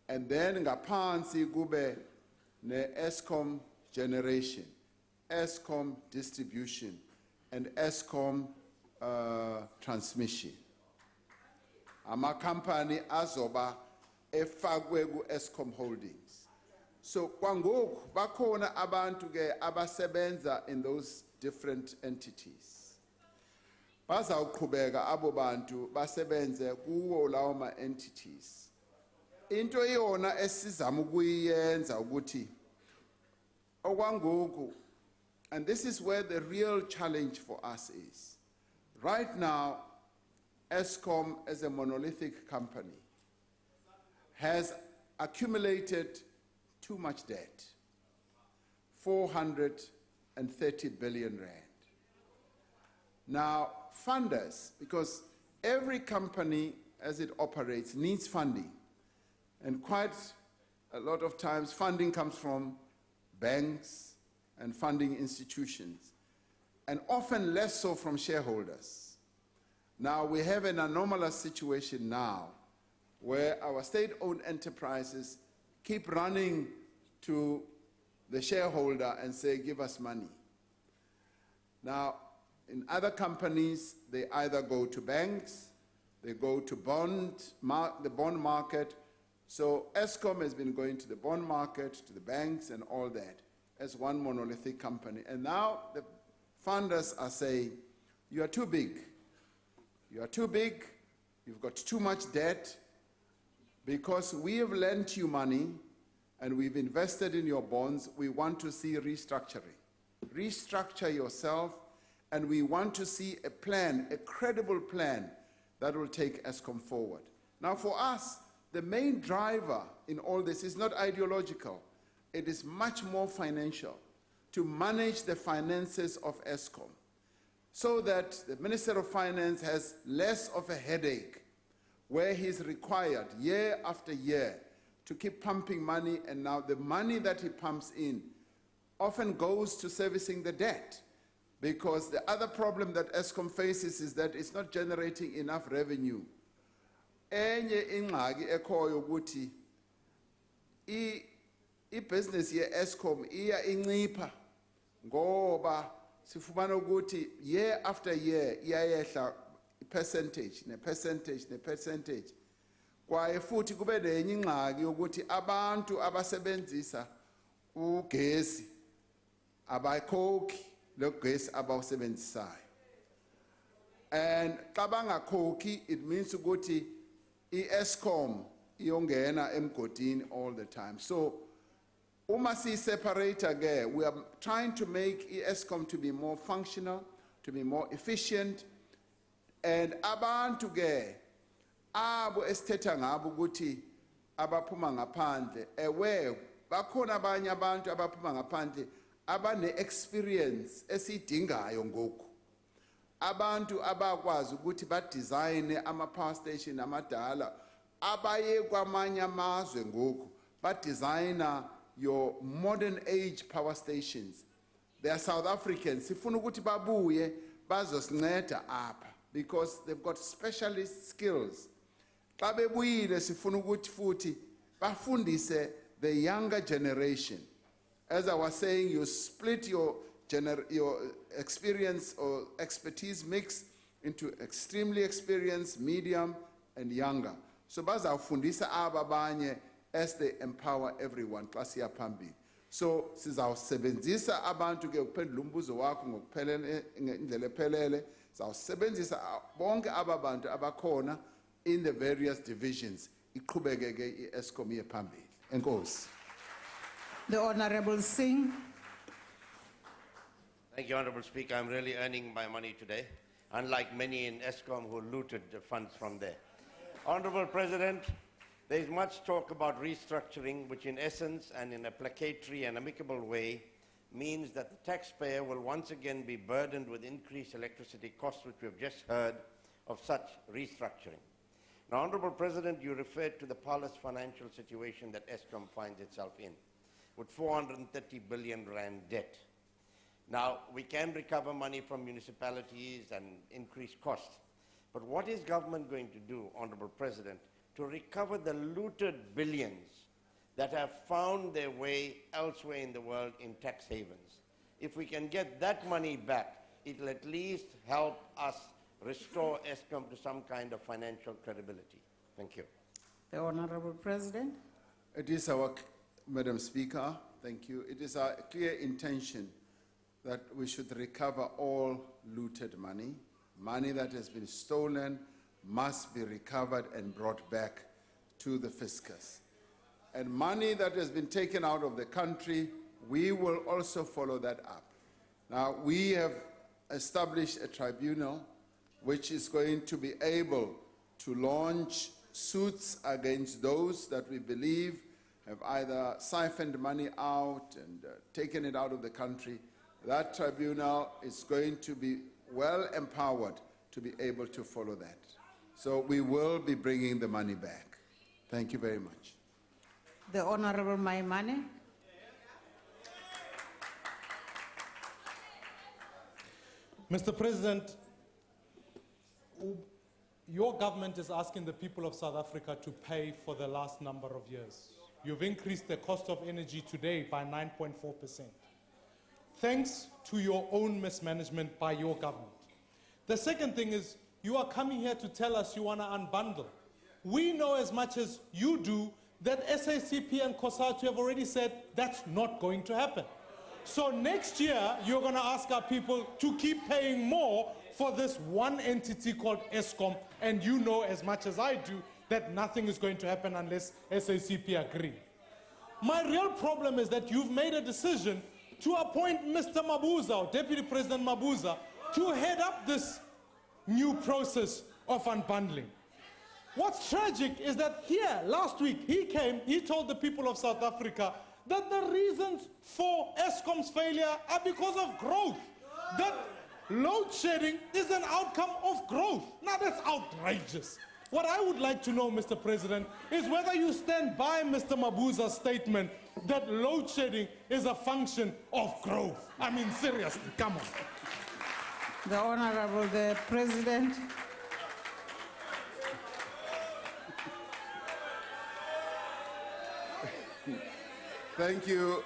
Speaker 1: And then ngaphansi kube ne-Escom Generation, Escom Distribution, and Escom Transmission. Amakampani azoba efakwe ku-Escom Holdings. So kwangoku bakhona abantu ke abasebenza in those different entities. Bazawuqhubeka abo bantu basebenze kuwo lawo ma-entities. Into iyona esizama ukuyenza ukuthi okwangoku, and this is where the real challenge for us is. Right now, Escom as a monolithic company has accumulated too much debt, 430 billion rand. Now, funders, because every company as it operates needs funding, and quite a lot of times funding comes from banks and funding institutions, and often less so from shareholders. Now, we have an anomalous situation now where our state-owned enterprises keep running to the shareholder and say, give us money. Now, in other companies, they either go to banks, they go to the bond market. So Escom has been going to the bond market, to the banks and all that as one monolithic company. And now the funders are saying, you are too big. You are too big, you've got too much debt, because we have lent you money and we've invested in your bonds. We want to see restructuring. Restructure yourself, and we want to see a plan, a credible plan that will take Escom forward. Now for us, the main driver in all this is not ideological. It is much more financial, to manage the finances of Escom, so that the Minister of Finance has less of a headache where he's required year after year to keep pumping money, and now the money that he pumps in often goes to servicing the debt, because the other problem that Escom faces is that it's not generating enough revenue. Enye ingxaki ekhoyo ukuthi i-business ye-Escom iya incipha ngoba sifumana ukuthi year after year iyayehla percentage ne-percentage. Kwaye futhi kube nenye ingxaki yokuthi abantu abasebenzisa ugesi abakhokhi lo gesi abawusebenzisayo. And xa bangakhokhi, it means ukuthi i-Escom iyongena emgodini all the time. So uma si-separate ke, we are trying to make Escom to be more functional, to be more efficient, and abantu ke abo esithetha ngabo ukuthi abaphuma ngaphandle, ewe bakhona abanye abantu abaphuma ngaphandle abane-experience esiyidingayo ngoku. Abantu abakwazi ukuthi badizayine ama-power station amadala abaye kwamanye amazwe ngoku, badizayina your modern age power stations. They are South Africans. Sifuna ukuthi babuye bazosinceda apha because they've got specialist skills. Xa bebuyile sifuna ukuthi futhi bafundise the younger generation. As I was saying, you split your experience or expertise mix into extremely experienced, medium, and younger. So bazawufundisa aba abanye as they empower everyone xa siya phambili. So sizawusebenzisa abantu ke ukuphendula umbuzo wakho ngokuphelele ngendlela ephelele, sizawusebenzisa bonke aba bantu abakhona in the various divisions. Iqhubeke ke iEscom iye phambili. Enkosi.
Speaker 2: The Honorable Singh.
Speaker 13: Thank you, Honorable Speaker. I'm really earning my money today, unlike many in Escom who looted the funds from there. Honorable President, there is much talk about restructuring, which in essence and in a placatory and amicable way means that the taxpayer will once again be burdened with increased electricity costs, which we have just heard, of such restructuring. Now, Honorable President, you referred to the parlous financial situation that Escom finds itself in, with 430 billion rand debt. Now, we can recover money from municipalities and increase costs, but what is government going to do, Honorable President, to recover the looted billions that have found their way elsewhere in the world in tax havens? If we can get that money back, it will at least help us restore Escom to some kind of financial credibility. Thank you.
Speaker 2: The Honorable President.
Speaker 1: It is our, Madam Speaker, thank you. It is our clear intention that we should recover all looted money. Money that has been stolen must be recovered and brought back to the fiscus. And money that has been taken out of the country, we will also follow that up. Now, we have established a tribunal which is going to be able to launch suits against those that we believe have either siphoned money out and taken it out of the country. That tribunal is going to be well empowered to be able to follow that. So we will be bringing the money back. Thank you very much.
Speaker 2: The Honorable Maimane.
Speaker 5: Mr. President, your government is asking the people of South Africa to pay for the last number of years. You've increased the cost of energy today by 9.4%. Thanks to your own mismanagement by your government. The second thing is, you are coming here to tell us you want to unbundle. We know as much as you do that SACP and COSATU have already said that's not going to happen. So next year, you're going to ask our people to keep paying more for this one entity called Escom, and you know as much as I do that nothing is going to happen unless SACP agree. My real problem is that you've made a decision to appoint Mr. Mabuza, or Deputy President Mabuza, to head up this new process of unbundling. What's tragic is that here, last week, he came, he told the people of South Africa that the reasons for Eskom's failure are because of growth. That load shedding is an outcome of growth. Now that's outrageous. What I would like to know, Mr. President, is whether you stand by Mr. Mabuza's statement that load shedding is a function of growth. I mean, seriously, come on.
Speaker 2: The Honorable the President.
Speaker 1: Thank you.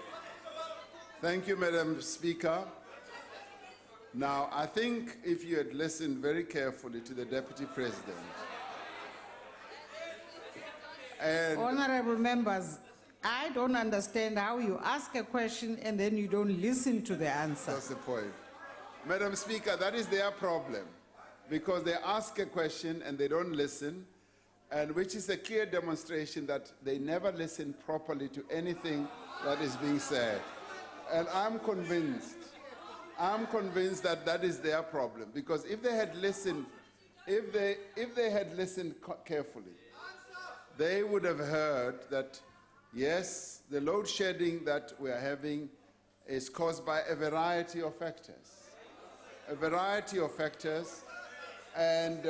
Speaker 1: Thank you, Madam Speaker. Now, I think if you had listened very carefully to the Deputy President, and
Speaker 2: Honorable members, I don't understand how you ask a question and then you don't listen to the answer.
Speaker 1: That's the point. Madam Speaker, that is their problem, because they ask a question and they don't listen, and which is a clear demonstration that they never listen properly to anything that is being said. And I'm convinced that that is their problem, because if they had listened, if they had listened carefully, they would have heard that, yes, the load shedding that we are having is caused by a variety of factors. A variety of factors, and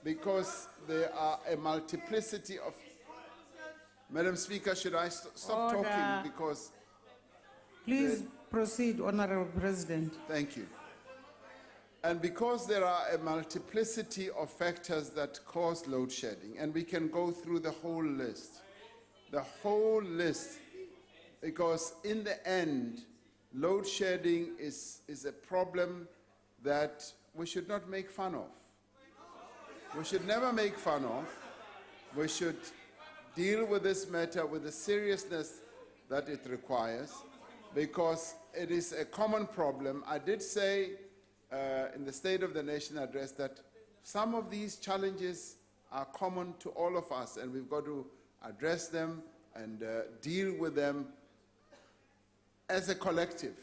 Speaker 1: because there are a multiplicity of... Madam Speaker, should I stop
Speaker 2: Order.
Speaker 1: talking? Because...
Speaker 2: Please proceed, Honorable President.
Speaker 1: Thank you. And because there are a multiplicity of factors that cause load shedding, and we can go through the whole list, because in the end, load shedding is a problem that we should not make fun of. We should never make fun of. We should deal with this matter with the seriousness that it requires, because it is a common problem. I did say in the State of the Nation address that some of these challenges are common to all of us, and we've got to address them and deal with them as a collective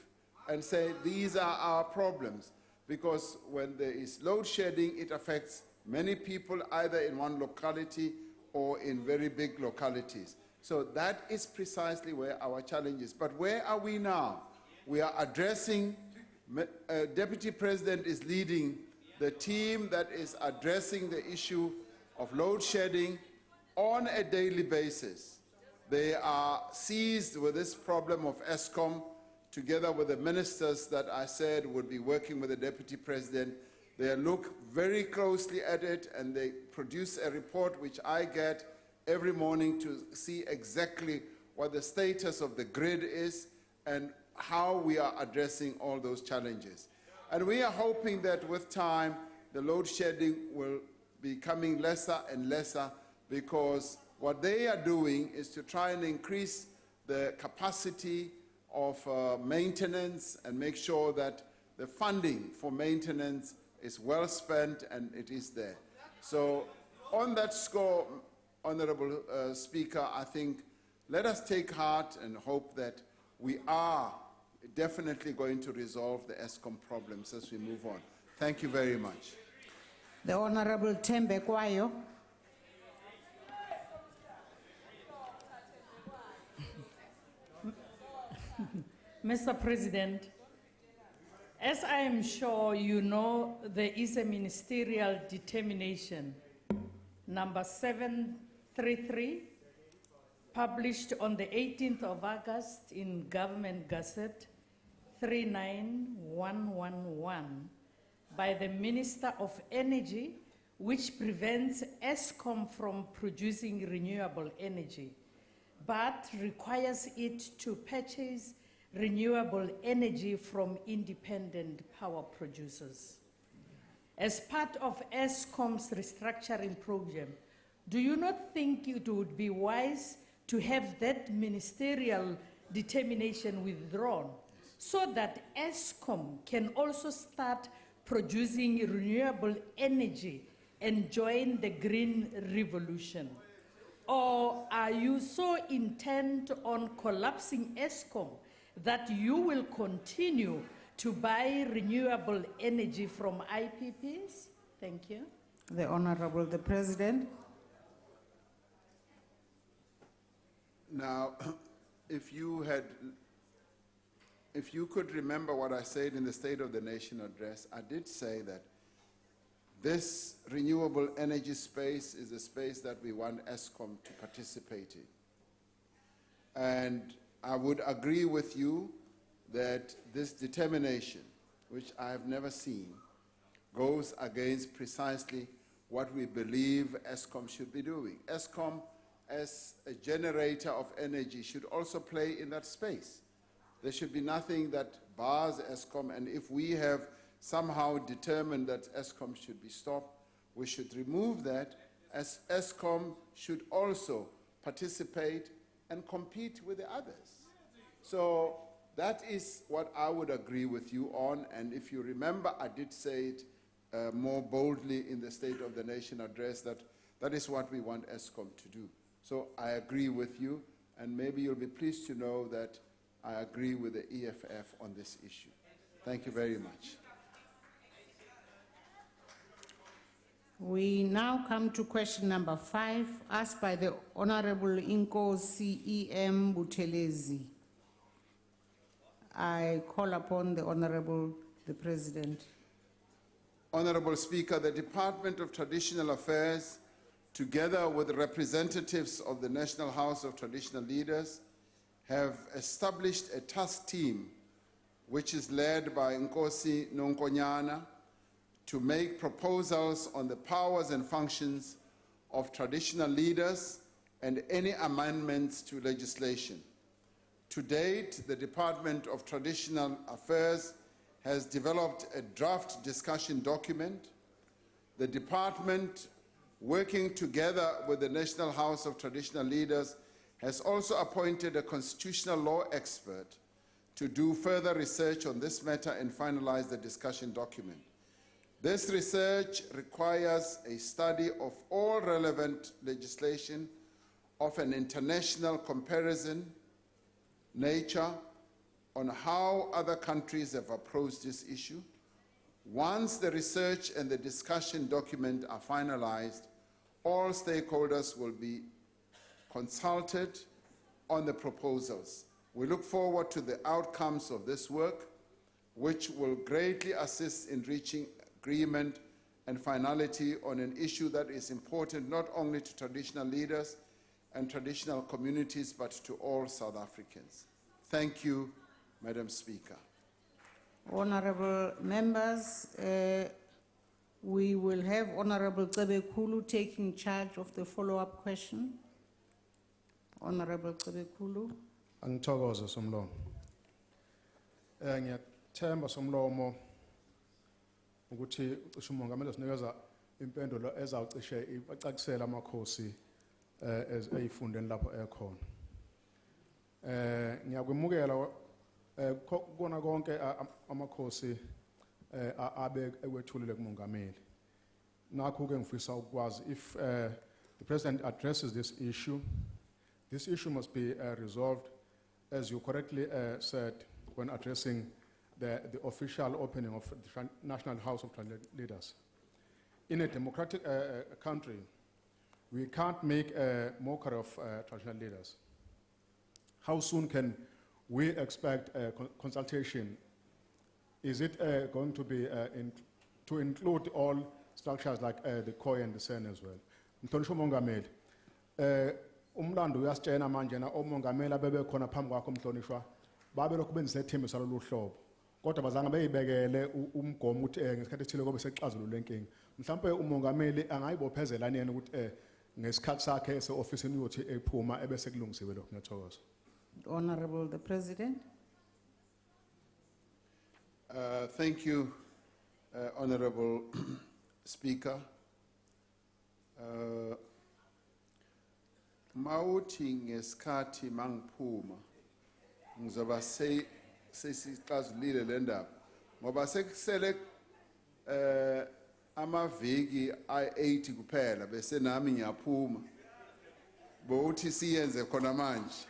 Speaker 1: and say these are our problems. Because when there is load shedding, it affects many people either in one locality or in very big localities. So that is precisely where our challenge is. But where are we now? We are addressing, Deputy President is leading the team that is addressing the issue of load shedding on a daily basis. They are seized with this problem of Escom, together with the ministers that I said would be working with the Deputy President. They look very closely at it, and they produce a report which I get every morning to see exactly what the status of the grid is and how we are addressing all those challenges. And we are hoping that with time, the load shedding will be becoming lesser and lesser, because what they are doing is to try and increase the capacity of maintenance and make sure that the funding for maintenance is well spent and it is there. So on that score, Honorable Speaker, I think let us take heart and hope that we are definitely going to resolve the Escom problems as we move on. Thank you very much.
Speaker 2: The Honorable Tembe Kwayo.
Speaker 17: Mr. President, as I am sure you know, there is a ministerial determination, number 733, published on the 18th of August in Government Gazette 39111 by the Minister of Energy, which prevents Escom from producing renewable energy, but requires it to purchase renewable energy from independent power producers. As part of Escom's restructuring program, do you not think it would be wise to have that ministerial determination withdrawn so that Escom can also start producing renewable energy and join the green revolution? Or are you so intent on collapsing Escom that you will continue to buy renewable energy from IPPs? Thank you.
Speaker 2: The Honorable the President.
Speaker 1: Now, if you could remember what I said in the State of the Nation address, I did say that this renewable energy space is a space that we want Escom to participate in. And I would agree with you that this determination, which I have never seen, goes against precisely what we believe Escom should be doing. Escom, as a generator of energy, should also play in that space. There should be nothing that bars Escom, and if we have somehow determined that Escom should be stopped, we should remove that, as Escom should also participate and compete with the others. So that is what I would agree with you on, and if you remember, I did say it more boldly in the State of the Nation address that that is what we want Escom to do. So I agree with you, and maybe you'll be pleased to know that I agree with the EFF on this issue. Thank you very much.
Speaker 2: We now come to question number 5, asked by the Honorable Inkosi E.M. Buthelezi. I call upon the Honorable the President.
Speaker 1: Honorable Speaker, the Department of Traditional Affairs, together with representatives of the National House of Traditional Leaders, have established a task team which is led by Nkosi Nonkonyana to make proposals on the powers and functions of traditional leaders and any amendments to legislation. To date, the Department of Traditional Affairs has developed a draft discussion document. The department, working together with the National House of Traditional Leaders, has also appointed a constitutional law expert to do further research on this matter and finalize the discussion document. This research requires a study of all relevant legislation of an international comparison nature on how other countries have approached this issue. Once the research and the discussion document are finalized, all stakeholders will be consulted on the proposals. We look forward to the outcomes of this work, which will greatly assist in reaching agreement and finality on an issue that is important not only to traditional leaders and traditional communities, but to all South Africans. Thank you, Madam Speaker.
Speaker 2: Honorable members, we will have Honorable Cebekulu taking charge of the follow-up question. Honorable Cebekulu.
Speaker 18: Angithokoze Somlomo. Ngiyathemba Somlomo ukuthi uShumongameli usinikeza impendulo ezawucishe icacisela amakhosi ezifundeni lapho ekhona. Ngiyakwemukela kona konke amakhosi abe ekwethulile kumongameli. Nakho ke ngifisa ukwazi if the president addresses this issue must be resolved, as you correctly said when addressing the official opening of the National House of Leaders. In a democratic country, we can't make a mockery of traditional leaders. How soon can we expect a consultation? Is it going to be to include all structures like the COI and the SEN as well? Mhlonishwa Mongameli, umlando uyasitshena manje na omongameli abebe khona phambi kwakho Mhlonishwa babe lokhu benzethembe salolu hlobo kodwa bazange beyibekele umgomo ukuthi ngesikhathi esithile kobe sexazulula lenkinga. Mhlawumbe umongameli angayibophezela yena ukuthi ngesikhathi sakhe ese-ofisini uyothi ephuma ebese kulungisiwe lokho. Ngiyathokoza.
Speaker 2: Honorable the President.
Speaker 1: Thank you, Honorable Speaker. Mauthi ngesikhathi mangiphuma ngizoba sesixazulile le ndaba ngoba sekusele amaviki ay-80 kuphela bese nami ngiyaphuma bokuthi siyenze khona manje.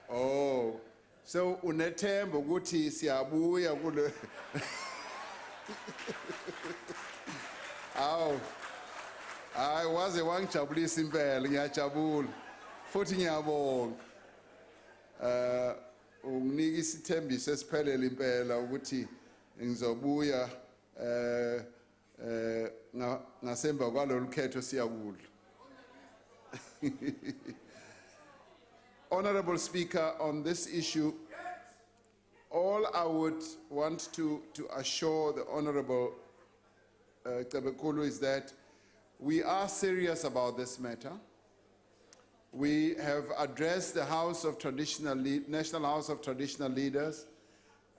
Speaker 1: Oh, so unethemba ukuthi siyabuya kule. Aw, hayi waze wangijabulisa impela, ngiyajabula futhi ngiyabonga. Unginika isithembiso esiphelele impela ukuthi ngizobuya ngasemva kwalolu khetho siyakudla. Honorable Speaker, on this issue, all I would want to assure the Honorable Cebekulu is that we are serious about this matter. We have addressed the National House of Traditional Leaders,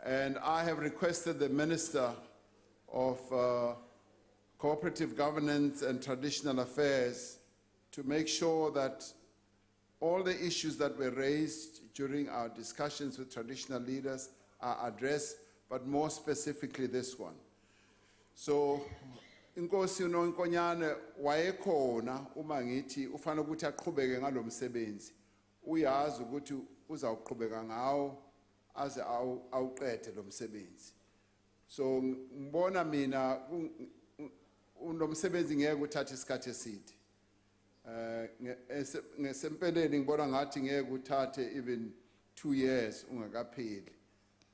Speaker 1: and I have requested the Minister of Cooperative Governance and Traditional Affairs to make sure that all the issues that were raised during our discussions with traditional leaders are addressed, but more specifically this one. So, Inkosi uNonkonyane wayekhona uma ngithi ufana ukuthi aqhubeke ngalo msebenzi. Uyazi ukuthi uzawuqhubeka ngawo aze awuqede lo msebenzi. So ngibona mina unomsebenzi ngeke uthathe isikhathi eside. Ngesempeleni ngibona ngathi ngeke uthathe even 2 years ungakapheli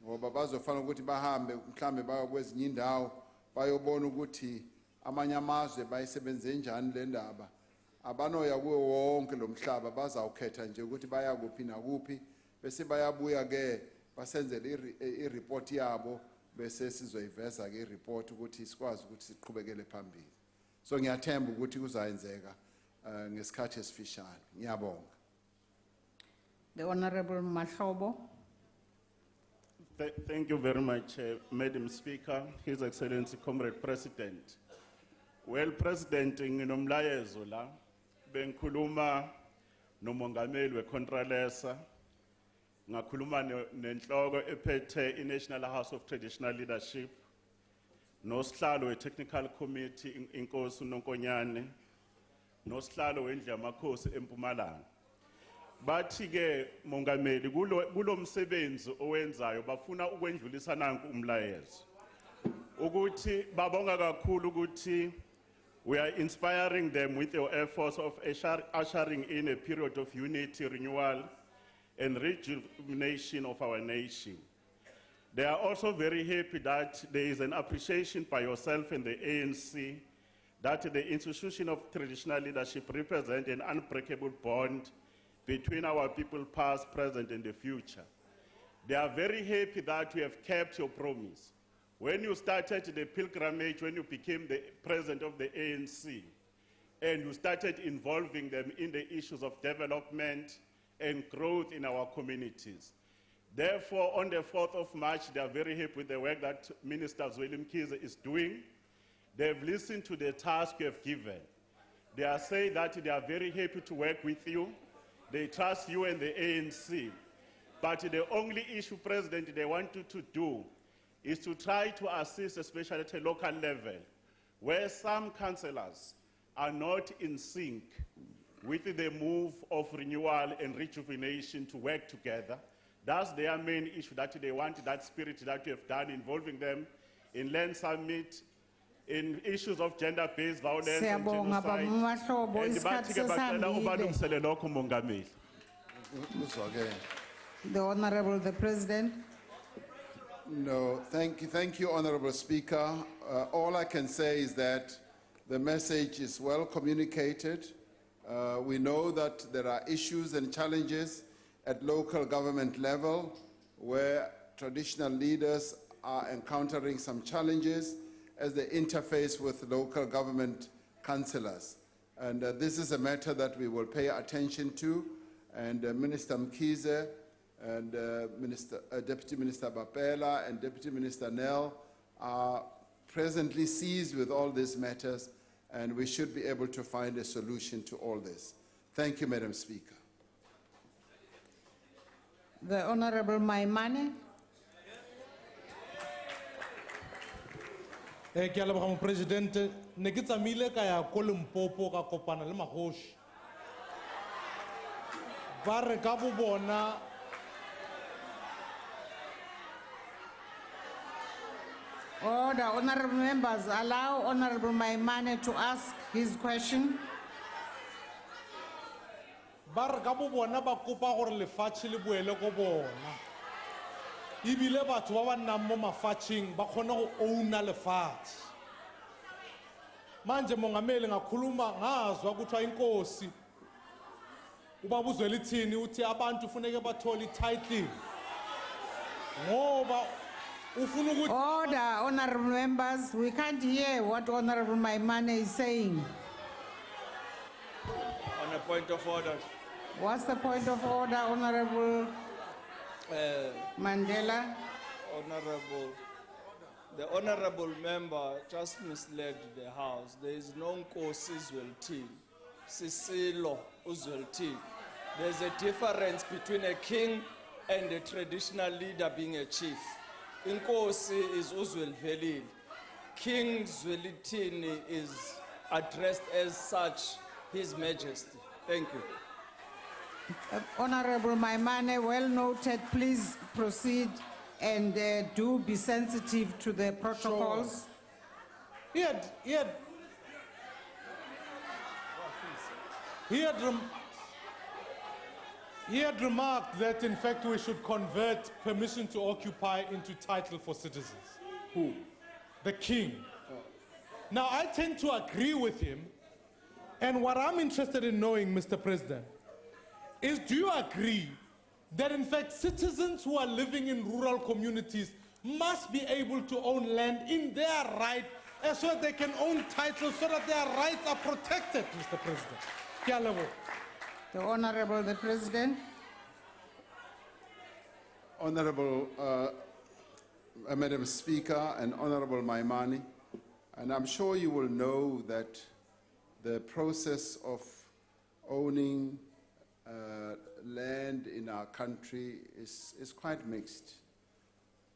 Speaker 1: ngoba bazofana ukuthi bahambe mhlambe baye kwezinye indawo bayobona ukuthi amanye amazwe bayisebenze njani le ndaba. Abanoya kuwo wonke lo mhlaba bazawukhetha nje ukuthi baya kuphi nakuphi bese bayabuya ke basenzele ireport yabo bese sizoyiveza ke ireport ukuthi sikwazi ukuthi siqhubekele phambili. So ngiyathemba ukuthi kuzayenzeka ngesikhathi esifishane. Ngiyabonga.
Speaker 2: The Honorable Mahlobo.
Speaker 19: Thank you very much, Madam Speaker, His Excellency, Comrade President. Well, President, nginomlayezo la bengikhuluma nomongameli weContralesa ngakhuluma nenhloko ephethe iNational House of Traditional Leadership nosihlalo weTechnical Committee inkosi uNonkonyane nosihlalo wendlu yamakhosi eMpumalanga. Bathi ke mongameli kulo msebenzi owenzayo bafuna ukwendlulisa nanku umlayezo ukuthi babonga kakhulu ukuthi we are inspiring them with your efforts of ushering in a period of unity, renewal and rejuvenation of our nation. They are also very happy that there is an appreciation by yourself and the ANC that the institution of traditional leadership represents an unbreakable bond between our people past, present, and the future. They are very happy that you have kept your promise. When you started the pilgrimage, when you became the president of the ANC, and you started involving them in the issues of development and growth in our communities. Therefore, on the 4th of March, they are very happy with the work that Minister Zweli Mkhize is doing. They've listened to the task you have given. They are saying that they are very happy to work with you. They trust you and the ANC. But the only issue, President, they want you to do is to try to assist, especially at a local level, where some councillors are not in sync with the move of renewal and rejuvenation to work together. That's their main issue, that they want that spirit that you have done, involving them in Land Summit, in issues of gender-based violence and
Speaker 2: Siyabonga,
Speaker 19: genocide.
Speaker 2: bamahlobo,
Speaker 19: And
Speaker 2: isikhathi
Speaker 19: bathi-ke bacela
Speaker 2: sesihambile.
Speaker 19: ubalungisele lokho, Mongameli.
Speaker 2: The Honorable the President.
Speaker 1: No, thank you, Honorable Speaker. All I can say is that the message is well communicated. We know that there are issues and challenges at local government level where traditional leaders are encountering some challenges as they interface with local government councillors. And this is a matter that we will pay attention to. And Minister Mkhize and Deputy Minister Bapela and Deputy Minister Nell are presently seized with all these matters, and we should be able to find a solution to all this. Thank you, Madam Speaker.
Speaker 2: The Honorable Maimane.
Speaker 5: Ke a leboga Mopresidente, ne ke tsamaile ka ya ko Limpopo ka kopana le magoši. Ba re ka bo bona
Speaker 2: Order, honorable members, allow Honorable Maimane to ask his question.
Speaker 5: ba re ka bo bona ba kopa gore lefatshe le boele go bona. Ebile batho ba ba nnang mo mafatsheng ba kgona go ouna lefatshe. Manje Mongameli ngakhuluma ngazwa kuthiwa inkosi ubaba uZweli thini uthi abantu funeke bathole i-title ngoba ufuna ukuthi
Speaker 2: Order, honorable members, we can't hear what Honorable Maimane is saying.
Speaker 20: On a point of order.
Speaker 2: What's the point of order, Honorable Mandela?
Speaker 20: The honorable member just misled the House. There is no Nkosi Zwelithini, Sisilo Uzwelithini. There's a difference between a king and a traditional leader being a chief. Inkosi is Uzwelvelile. King Zwelithini is addressed as such, His Majesty. Thank you.
Speaker 2: Honorable Maimane, well noted. Please proceed and do be sensitive to the protocols.
Speaker 5: He had remarked that, in fact, we should convert permission to occupy into title for citizens.
Speaker 20: Who?
Speaker 5: The king. Now, I tend to agree with him, and what I'm interested in knowing, Mr. President, is do you agree that, in fact, citizens who are living in rural communities must be able to own land in their right, so that they can own titles, so that their rights are protected, Mr. President? Ke a leboha.
Speaker 2: The Honorable the President.
Speaker 1: Honorable Madam Speaker and Honorable Maimane, and I'm sure you will know that the process of owning land in our country is quite mixed.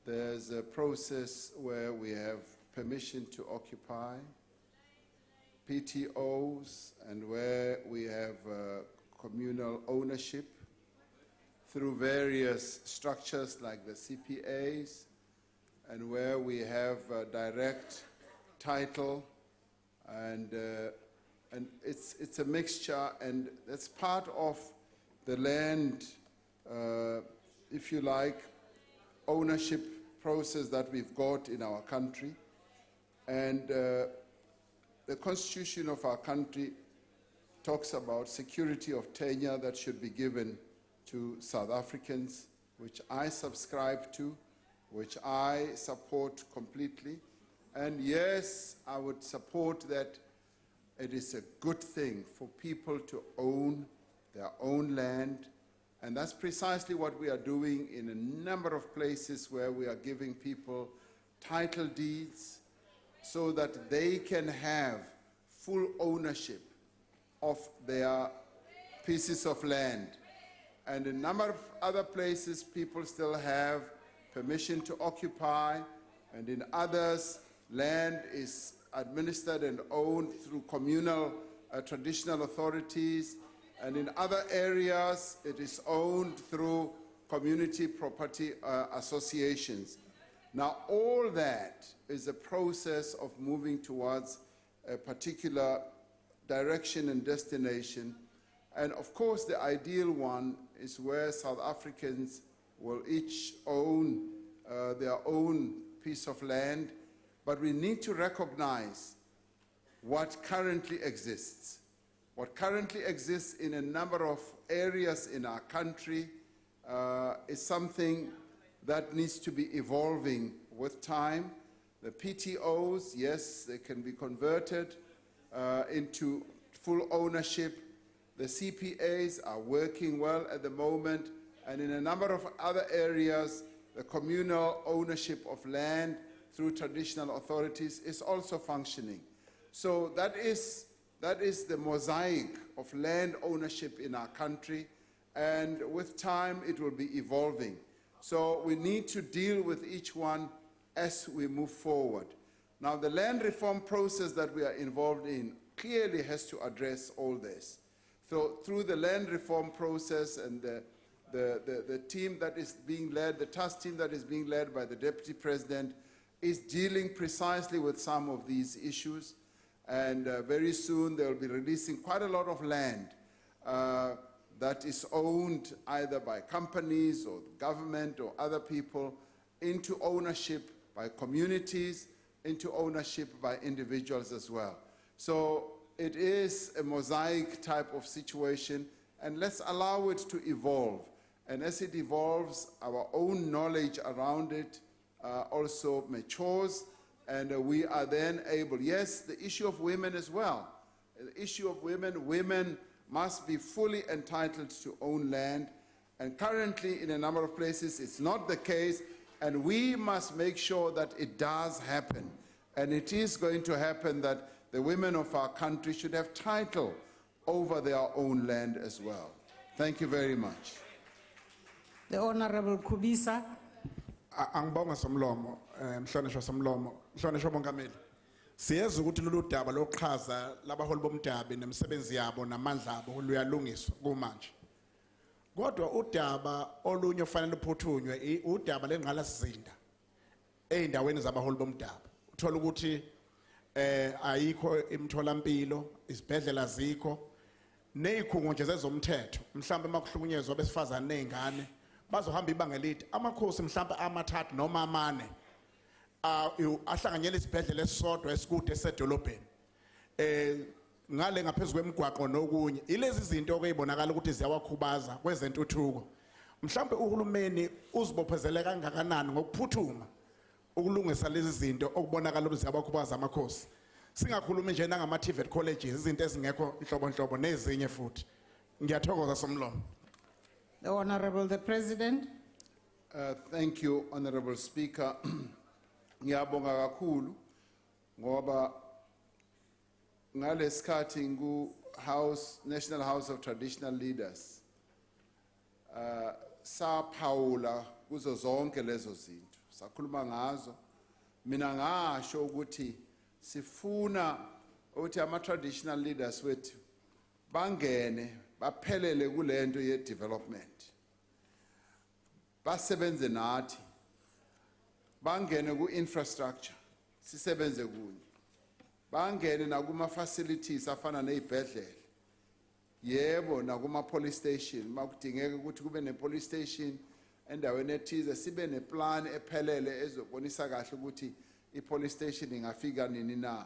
Speaker 1: There's a process where we have permission to occupy, PTOs, and where we have communal ownership through various structures like the CPAs, and where we have direct title, and it's a mixture, and that's part of the land, if you like, ownership process that we've got in our country. And the constitution of our country talks about security of tenure that should be given to South Africans, which I subscribe to, which I support completely. And yes, I would support that it is a good thing for people to own their own land. And that's precisely what we are doing in a number of places where we are giving people title deeds so that they can have full ownership of their pieces of land. And in a number of other places, people still have permission to occupy, and in others, land is administered and owned through communal traditional authorities, and in other areas, it is owned through community property associations. Now, all that is a process of moving towards a particular direction and destination. And of course, the ideal one is where South Africans will each own their own piece of land, but we need to recognize what currently exists. What currently exists in a number of areas in our country is something that needs to be evolving with time. The PTOs, yes, they can be converted into full ownership. The CPAs are working well at the moment, and in a number of other areas, the communal ownership of land through traditional authorities is also functioning. So that is the mosaic of land ownership in our country, and with time it will be evolving. So we need to deal with each one as we move forward. Now, the land reform process that we are involved in clearly has to address all this. So through the land reform process and the team that is being led, the task team that is being led by the Deputy President is dealing precisely with some of these issues. And very soon they'll be releasing quite a lot of land that is owned either by companies or government or other people into ownership by communities, into ownership by individuals as well. So it is a mosaic type of situation, and let's allow it to evolve. And as it evolves, our own knowledge around it also matures, and we are then able, yes, the issue of women as well. The issue of women must be fully entitled to own land, and currently in a number of places it's not the case, and we must make sure that it does happen. And it is going to happen that the women of our country should have title over their own land as well. Thank you very much.
Speaker 2: The Honorable Kubisa.
Speaker 4: Angibonga somlomo, mhlonishwa somlomo, mhlonishwa mongameli. Siyeza ukuthi lolu daba lokuxhaza labaholi bomdabi nemisebenzi yabo namandla abo luyalungiswa kumanje. Kodwa udaba olunye ofanele uphuthunywe udaba lengqala sizinda eindaweni zabaholi bomdabi. Uthola ukuthi ayikho imtholampilo, isibhedlela zikho, nezikhungo nje zezomthetho, mhlawumbe makuhlukunyezwa besifazane nezingane bazohamba ibanga elide, amakhosi mhlawumbe amathathu noma amane ahlanganyela isibhedlela esisodwa esikude esedolobheni ngale ngaphezulu kwemigwaqo nokunye. Ilezi zinto okuyibonakala ukuthi ziyawakhubaza kwezentuthuko. Mhlawumbe uhulumeni uzibophezele kangakanani ngokuphuthuma ukulungisa lezi zinto okubonakala ukuthi ziyabakhubaza amakhosi, singakhulumi nje nangama TVET colleges, izinto ezingekho inhlobonhlobo nezinye futhi. Ngiyathokoza somlomo.
Speaker 2: The Honorable the President.
Speaker 1: Thank you, Honorable Speaker. Ngiyabonga kakhulu ngoba ngalesikhathi National House of Traditional Leaders saphawula kuzo zonke lezo zinto, sakhuluma ngazo. Mina ngasho ukuthi sifuna ukuthi ama-traditional leaders wethu bangene baphelele kulento ye-development, basebenze nathi, bangene ku-infrastructure sisebenze kunye, bangene nakuma-facilities afana nezibhedlela, yebo nakuma-police station makudingeka ukuthi kube ne-police station endaweni ethize sibe neplan ephelele ezobonisa kahle ukuthi i-police station ingafika nini na.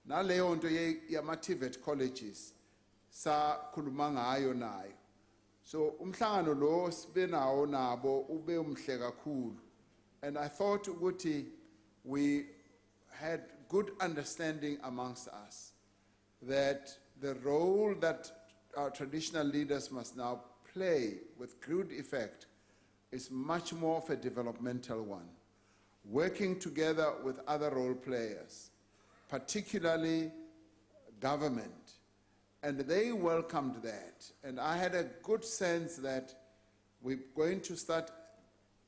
Speaker 1: Naleyo nto yama-TVET colleges sakhuluma ngayo nayo. So umhlangano lo sibe nawo nabo ube umhle kakhulu. And I thought ukuthi we had good understanding amongst us that the role that our traditional leaders must now play with good effect is much more of a developmental one, working together with other role players, particularly government. And they welcomed that. And I had a good sense that we're going to start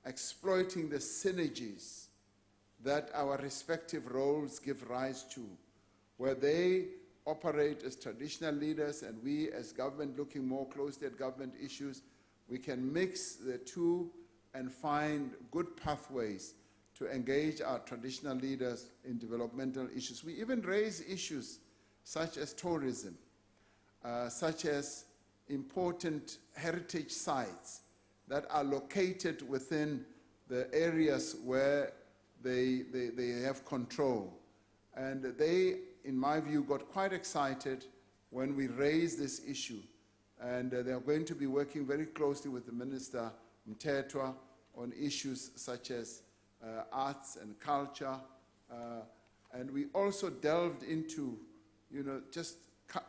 Speaker 1: exploiting the synergies that our respective roles give rise to, where they operate as traditional leaders and we as government looking more closely at government issues, we can mix the two and find good pathways to engage our traditional leaders in developmental issues. We even raise issues such as tourism, such as important heritage sites that are located within the areas where they have control. And they, in my view, got quite excited when we raised this issue. And they are going to be working very closely with the Minister Mtetwa on issues such as arts and culture. And we also delved into, just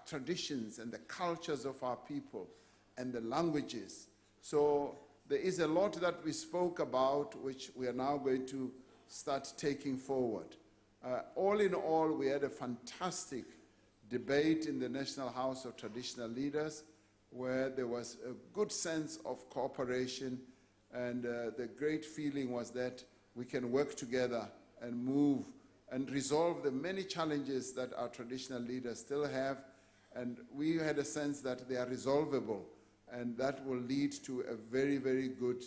Speaker 1: traditions and the cultures of our people and the languages. So there is a lot that we spoke about, which we are now going to start taking forward. All in all, we had a fantastic debate in the National House of Traditional Leaders, where there was a good sense of cooperation, and the great feeling was that we can work together and move and resolve the many challenges that our traditional leaders still have, and we had a sense that they are resolvable, and that will lead to a very, very good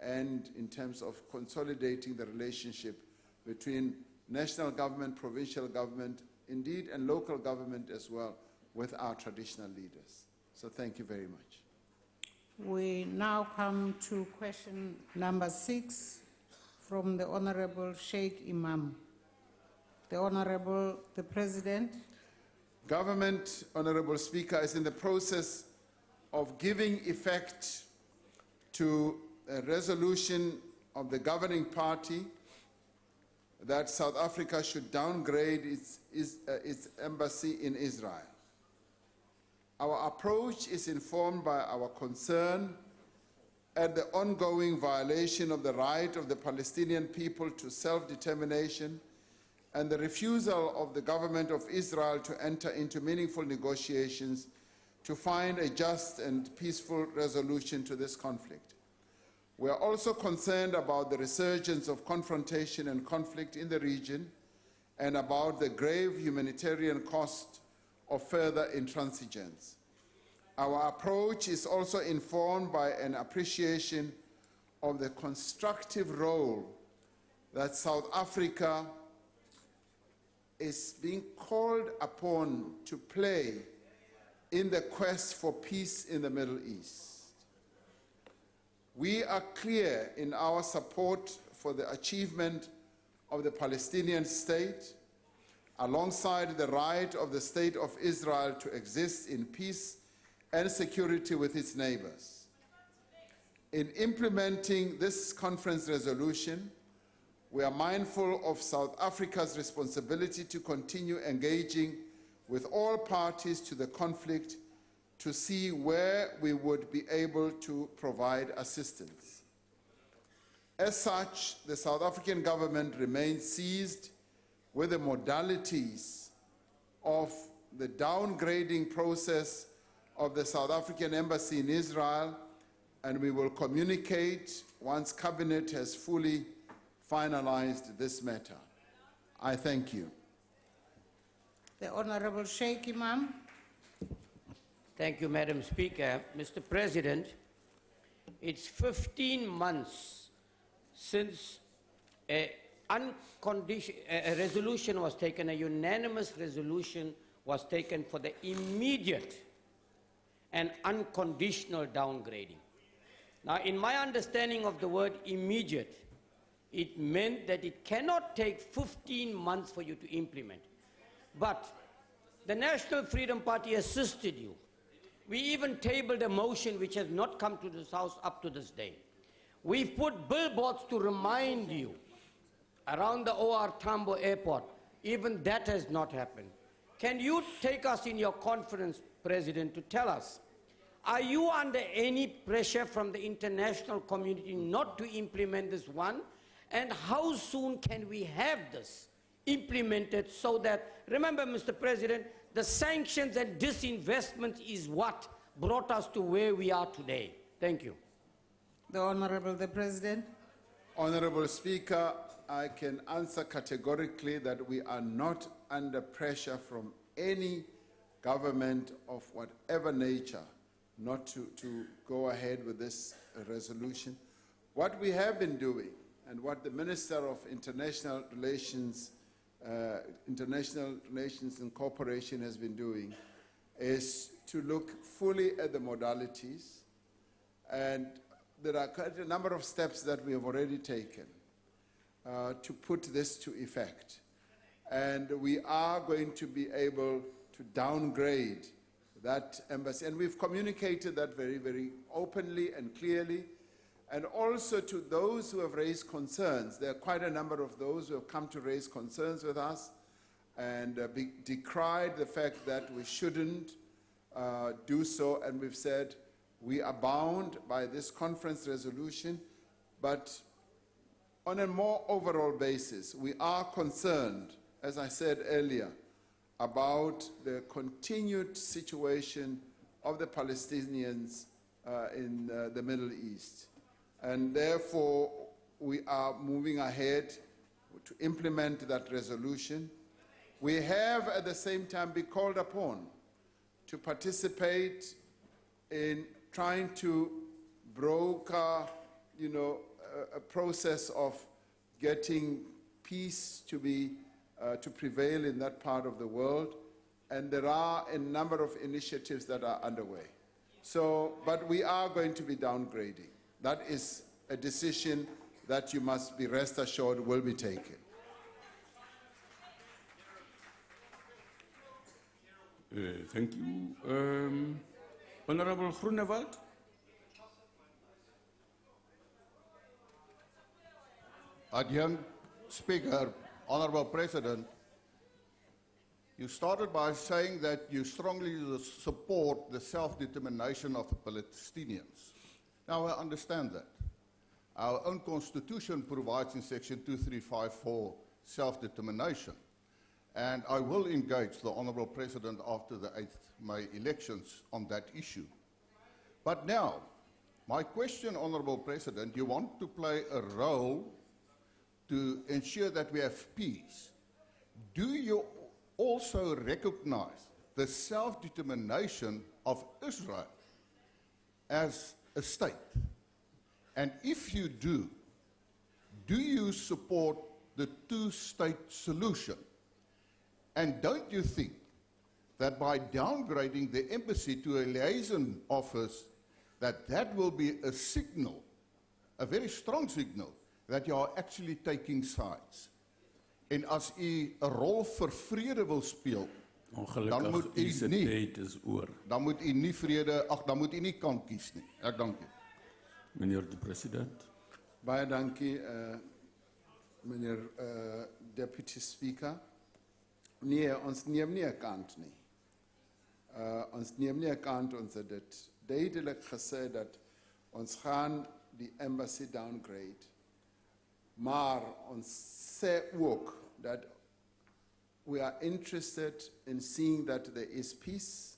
Speaker 1: end in terms of consolidating the relationship between national government, provincial government, indeed, and local government as well, with our traditional leaders. So thank you very much.
Speaker 2: We now come to question number 6 from the Honorable Sheikh Imam. The President.
Speaker 1: Government, Honorable Speaker, is in the process of giving effect to a resolution of the governing party that South Africa should downgrade its embassy in Israel. Our approach is informed by our concern at the ongoing violation of the right of the Palestinian people to self-determination and the refusal of the government of Israel to enter into meaningful negotiations to find a just and peaceful resolution to this conflict. We are also concerned about the resurgence of confrontation and conflict in the region and about the grave humanitarian cost of further intransigence. Our approach is also informed by an appreciation of the constructive role that South Africa is being called upon to play in the quest for peace in the Middle East. We are clear in our support for the achievement of the Palestinian state, alongside the right of the State of Israel to exist in peace and security with its neighbors. In implementing this conference resolution, we are mindful of South Africa's responsibility to continue engaging with all parties to the conflict to see where we would be able to provide assistance. As such, the South African government remains seized with the modalities of the downgrading process of the South African embassy in Israel, and we will communicate once Cabinet has fully finalized this matter. I thank you.
Speaker 2: The Honorable Sheikh Imam.
Speaker 8: Thank you, Madam Speaker. Mr. President, it's 15 months since a resolution was taken, a unanimous resolution was taken for the immediate and unconditional downgrading.
Speaker 21: Now, in my understanding of the word immediate, it meant that it cannot take 15 months for you to implement. But the National Freedom Party assisted you. We even tabled a motion which has not come to this House up to this day. We've put billboards to remind you around the OR Tambo airport. Even that has not happened. Can you take us in your conference, President, to tell us, are you under any pressure from the international community not to implement this one? And how soon can we have this implemented so that, remember, Mr. President, the sanctions and disinvestment is what brought us to where we are today. Thank you.
Speaker 2: The Honorable the President.
Speaker 1: Honorable Speaker, I can answer categorically that we are not under pressure from any government of whatever nature not to go ahead with this resolution. What we have been doing and what the Minister of International Relations and Cooperation has been doing is to look fully at the modalities, and there are quite a number of steps that we have already taken to put this to effect. And we are going to be able to downgrade that embassy. And we've communicated that very, very openly and clearly. And also to those who have raised concerns. There are quite a number of those who have come to raise concerns with us and decried the fact that we shouldn't do so. And we've said we are bound by this conference resolution, but on a more overall basis, we are concerned, as I said earlier, about the continued situation of the Palestinians in the Middle East. And therefore, we are moving ahead to implement that resolution. We have, at the same time, been called upon to participate in trying to broker, a process of getting peace to prevail in that part of the world. And there are a number of initiatives that are underway. But we are going to be downgrading. That is a decision that you must be rest assured will be taken.
Speaker 22: Thank you. Honorable Groenewald.
Speaker 14: Adjunct Speaker, Honorable President, you started by saying that you strongly support the self-determination of the Palestinians. Now, I understand that. Our own constitution provides in Section 235 for self-determination. And I will engage the Honorable President after the 8th May elections on that issue. But now, my question, Honorable President, you want to play a role to ensure that we have peace. Do you also recognize the self-determination of Israel as a state? And if you do you support the two-state solution? And don't you think that by downgrading the embassy to a liaison office, that will be a signal, a very strong signal, that you are actually taking sides? En as u 'n rol vir vrede wil speel, dan moet u nie, dan moet u nie vrede, dan moet u nie kant kies nie. Ek dank u.
Speaker 22: Meneer de President.
Speaker 1: Baie dankie, meneer Deputy Speaker. Nee, ons neem nie 'n kant nie. Ons neem nie 'n kant, ons het dit duidelik gesê dat ons gaan die embassy downgrade. Maar ons sê ook that we are interested in seeing that there is peace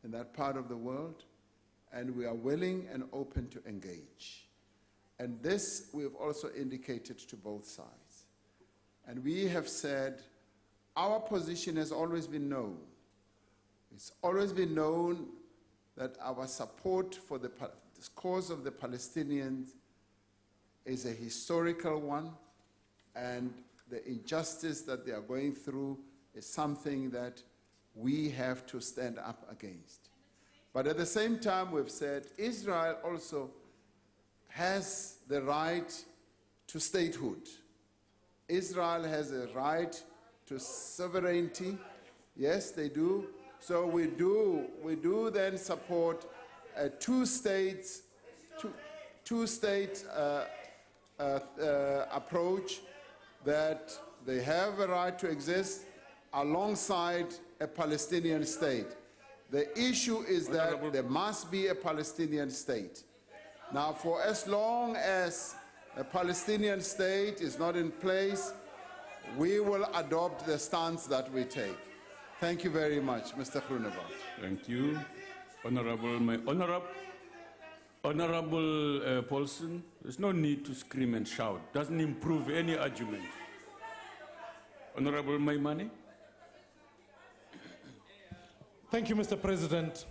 Speaker 1: in that part of the world, and we are willing and open to engage. And this we have also indicated to both sides. And we have said our position has always been known. It's always been known that our support for the cause of the Palestinians is a historical one, and the injustice that they are going through is something that we have to stand up against. But at the same time, we've said Israel also has the right to statehood. Israel has a right to sovereignty. Yes, they do. So we do then support a two-state approach, that they have a right to exist alongside a Palestinian state. The issue is that there must be a Palestinian state. Now, for as long as a Palestinian state is not in place, we will adopt the stance that we take. Thank you very much, Mr. Groenewald.
Speaker 22: Thank you. Honorable Paulson, there's no need to scream and shout. Doesn't improve any argument. Honorable Maimane.
Speaker 5: Thank you, Mr. President.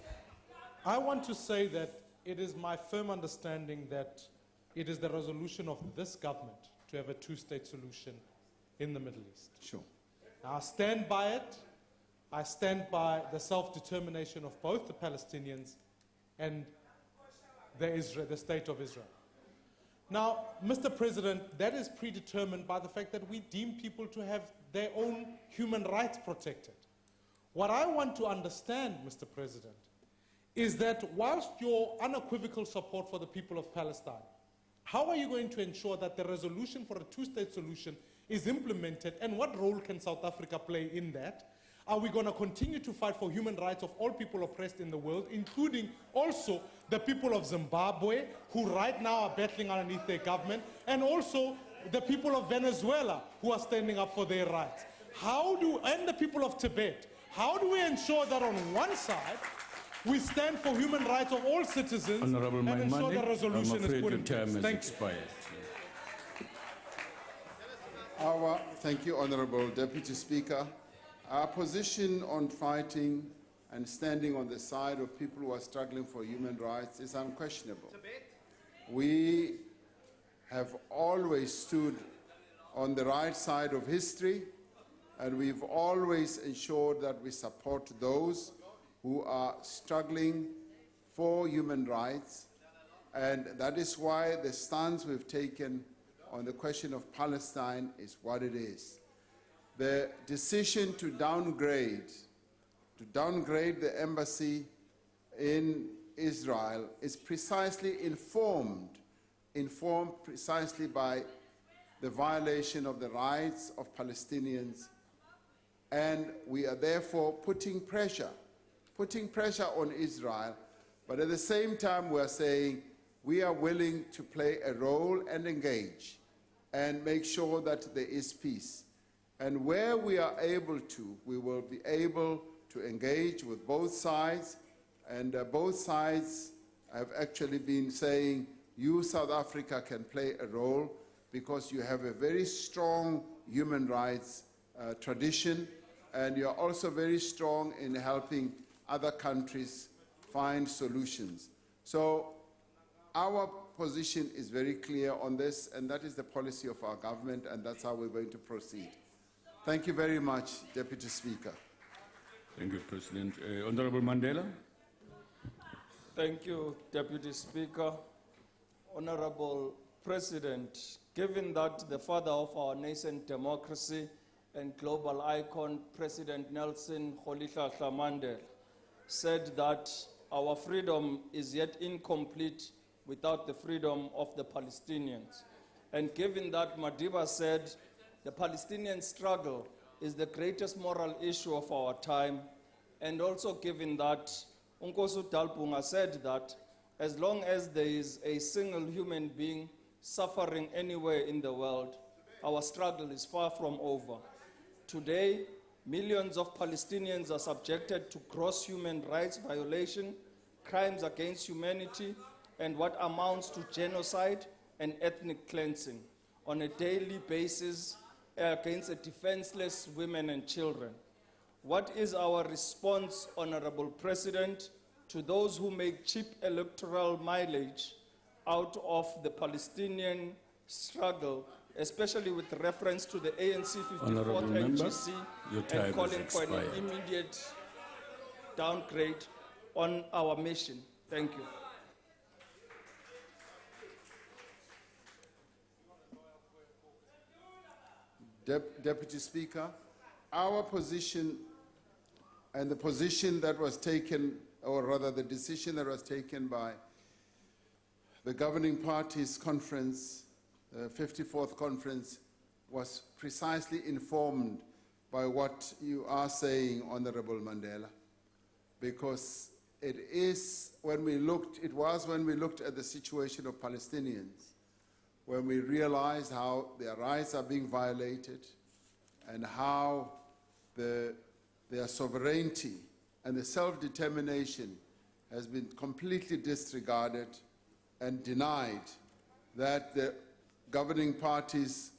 Speaker 5: I want to say that it is my firm understanding that it is the resolution of this government to have a two-state solution in the Middle East.
Speaker 1: Sure.
Speaker 5: Now, I stand by it. I stand by the self-determination of both the Palestinians and the state of Israel. Now, Mr. President, that is predetermined by the fact that we deem people to have their own human rights protected. What I want to understand, Mr. President, is that whilst your unequivocal support for the people of Palestine, how are you going to ensure that the resolution for a two-state solution is implemented, and what role can South Africa play in that? Are we going to continue to fight for human rights of all people oppressed in the world, including also the people of Zimbabwe, who right now are battling underneath their government, and also the people of Venezuela, who are standing up for their rights? And the people of Tibet. How do we ensure that on one side, we stand for human rights of all citizens
Speaker 22: Honorable
Speaker 5: and ensure the
Speaker 22: Maimane,
Speaker 5: resolution
Speaker 22: I'm
Speaker 5: is
Speaker 22: afraid
Speaker 5: put
Speaker 22: your
Speaker 5: in place?
Speaker 22: term has
Speaker 5: Thank you.
Speaker 22: expired.
Speaker 1: Thank you, Honorable Deputy Speaker. Our position on fighting and standing on the side of people who are struggling for human rights is unquestionable. We have always stood on the right side of history, and we've always ensured that we support those who are struggling for human rights, and that is why the stance we've taken on the question of Palestine is what it is. The decision to downgrade the embassy in Israel is precisely informed precisely by the violation of the rights of Palestinians, and we are therefore putting pressure on Israel, but at the same time we are saying we are willing to play a role and engage and make sure that there is peace. And where we are able to, we will be able to engage with both sides, and both sides have actually been saying, you, South Africa, can play a role because you have a very strong human rights tradition, and you're also very strong in helping other countries find solutions. So our position is very clear on this, and that is the policy of our government, and that's how we're going to proceed. Thank you very much, Deputy Speaker.
Speaker 22: Thank you, President. Honorable Mandela.
Speaker 20: Thank you, Deputy Speaker. Honorable President, given that the father of our nascent democracy and global icon, President Nelson Rolihlahla Mandela, said that our freedom is yet incomplete without the freedom of the Palestinians. And given that Madiba said the Palestinian struggle is the greatest moral issue of our time, and also given that Nkosi Dalpunga said that as long as there is a single human being suffering anywhere in the world, our struggle is far from over. Today, millions of Palestinians are subjected to gross human rights violation, crimes against humanity, and what amounts to genocide and ethnic cleansing on a daily basis against defenseless women and children. What is our response, Honorable President, to those who make cheap electoral mileage out of the Palestinian struggle, especially with reference to the ANC 54th NGC, and calling for an immediate downgrade on our mission? Thank you.
Speaker 1: Deputy Speaker, our position and the position that was taken, or rather the decision that was taken by the governing parties conference, 54th conference, was precisely informed by what you are saying, Honorable Mandela, because it was when we looked at the situation of Palestinians, when we realized how their rights are being violated and how their sovereignty and the self-determination has been completely disregarded and denied, that the governing parties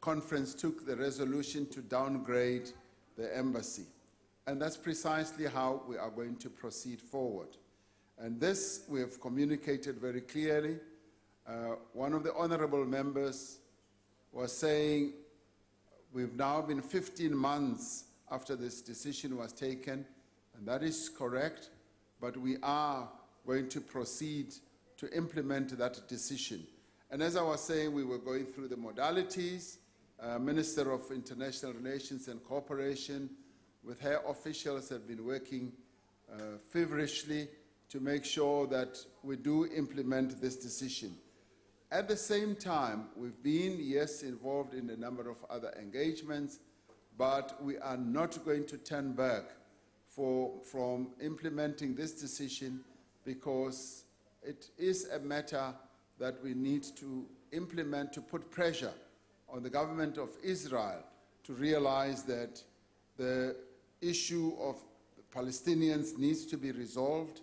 Speaker 1: conference took the resolution to downgrade the embassy. And that's precisely how we are going to proceed forward. And this we have communicated very clearly. One of the honorable members was saying, we've now been 15 months after this decision was taken, and that is correct, but we are going to proceed to implement that decision. And as I was saying, we were going through the modalities. Minister of International Relations and Cooperation, with her officials, have been working feverishly to make sure that we do implement this decision. At the same time, we've been, yes, involved in a number of other engagements, but we are not going to turn back from implementing this decision, because it is a matter that we need to implement to put pressure on the government of Israel to realize that the issue of the Palestinians needs to be resolved.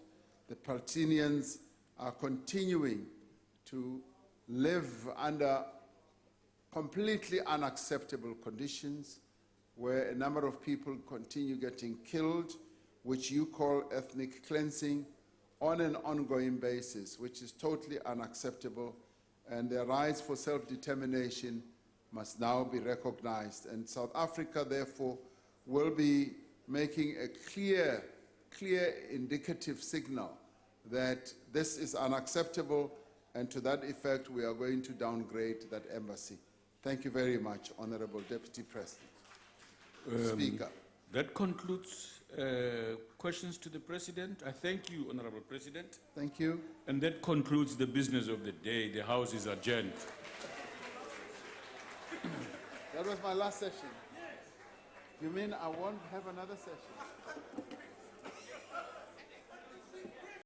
Speaker 1: The Palestinians are continuing to live under completely unacceptable conditions, where a number of people continue getting killed, which you call ethnic cleansing, on an ongoing basis, which is totally unacceptable, and their rights for self-determination must now be recognized. And South Africa, therefore, will be making a clear indicative signal that this is unacceptable, and to that effect, we are going to downgrade that embassy. Thank you very much, Honorable Deputy President. Speaker.
Speaker 22: That concludes questions to the President. I thank you, Honorable President.
Speaker 1: Thank you.
Speaker 22: And that concludes the business of the day. The House is adjourned.
Speaker 1: That was my last session. You mean I won't have another session?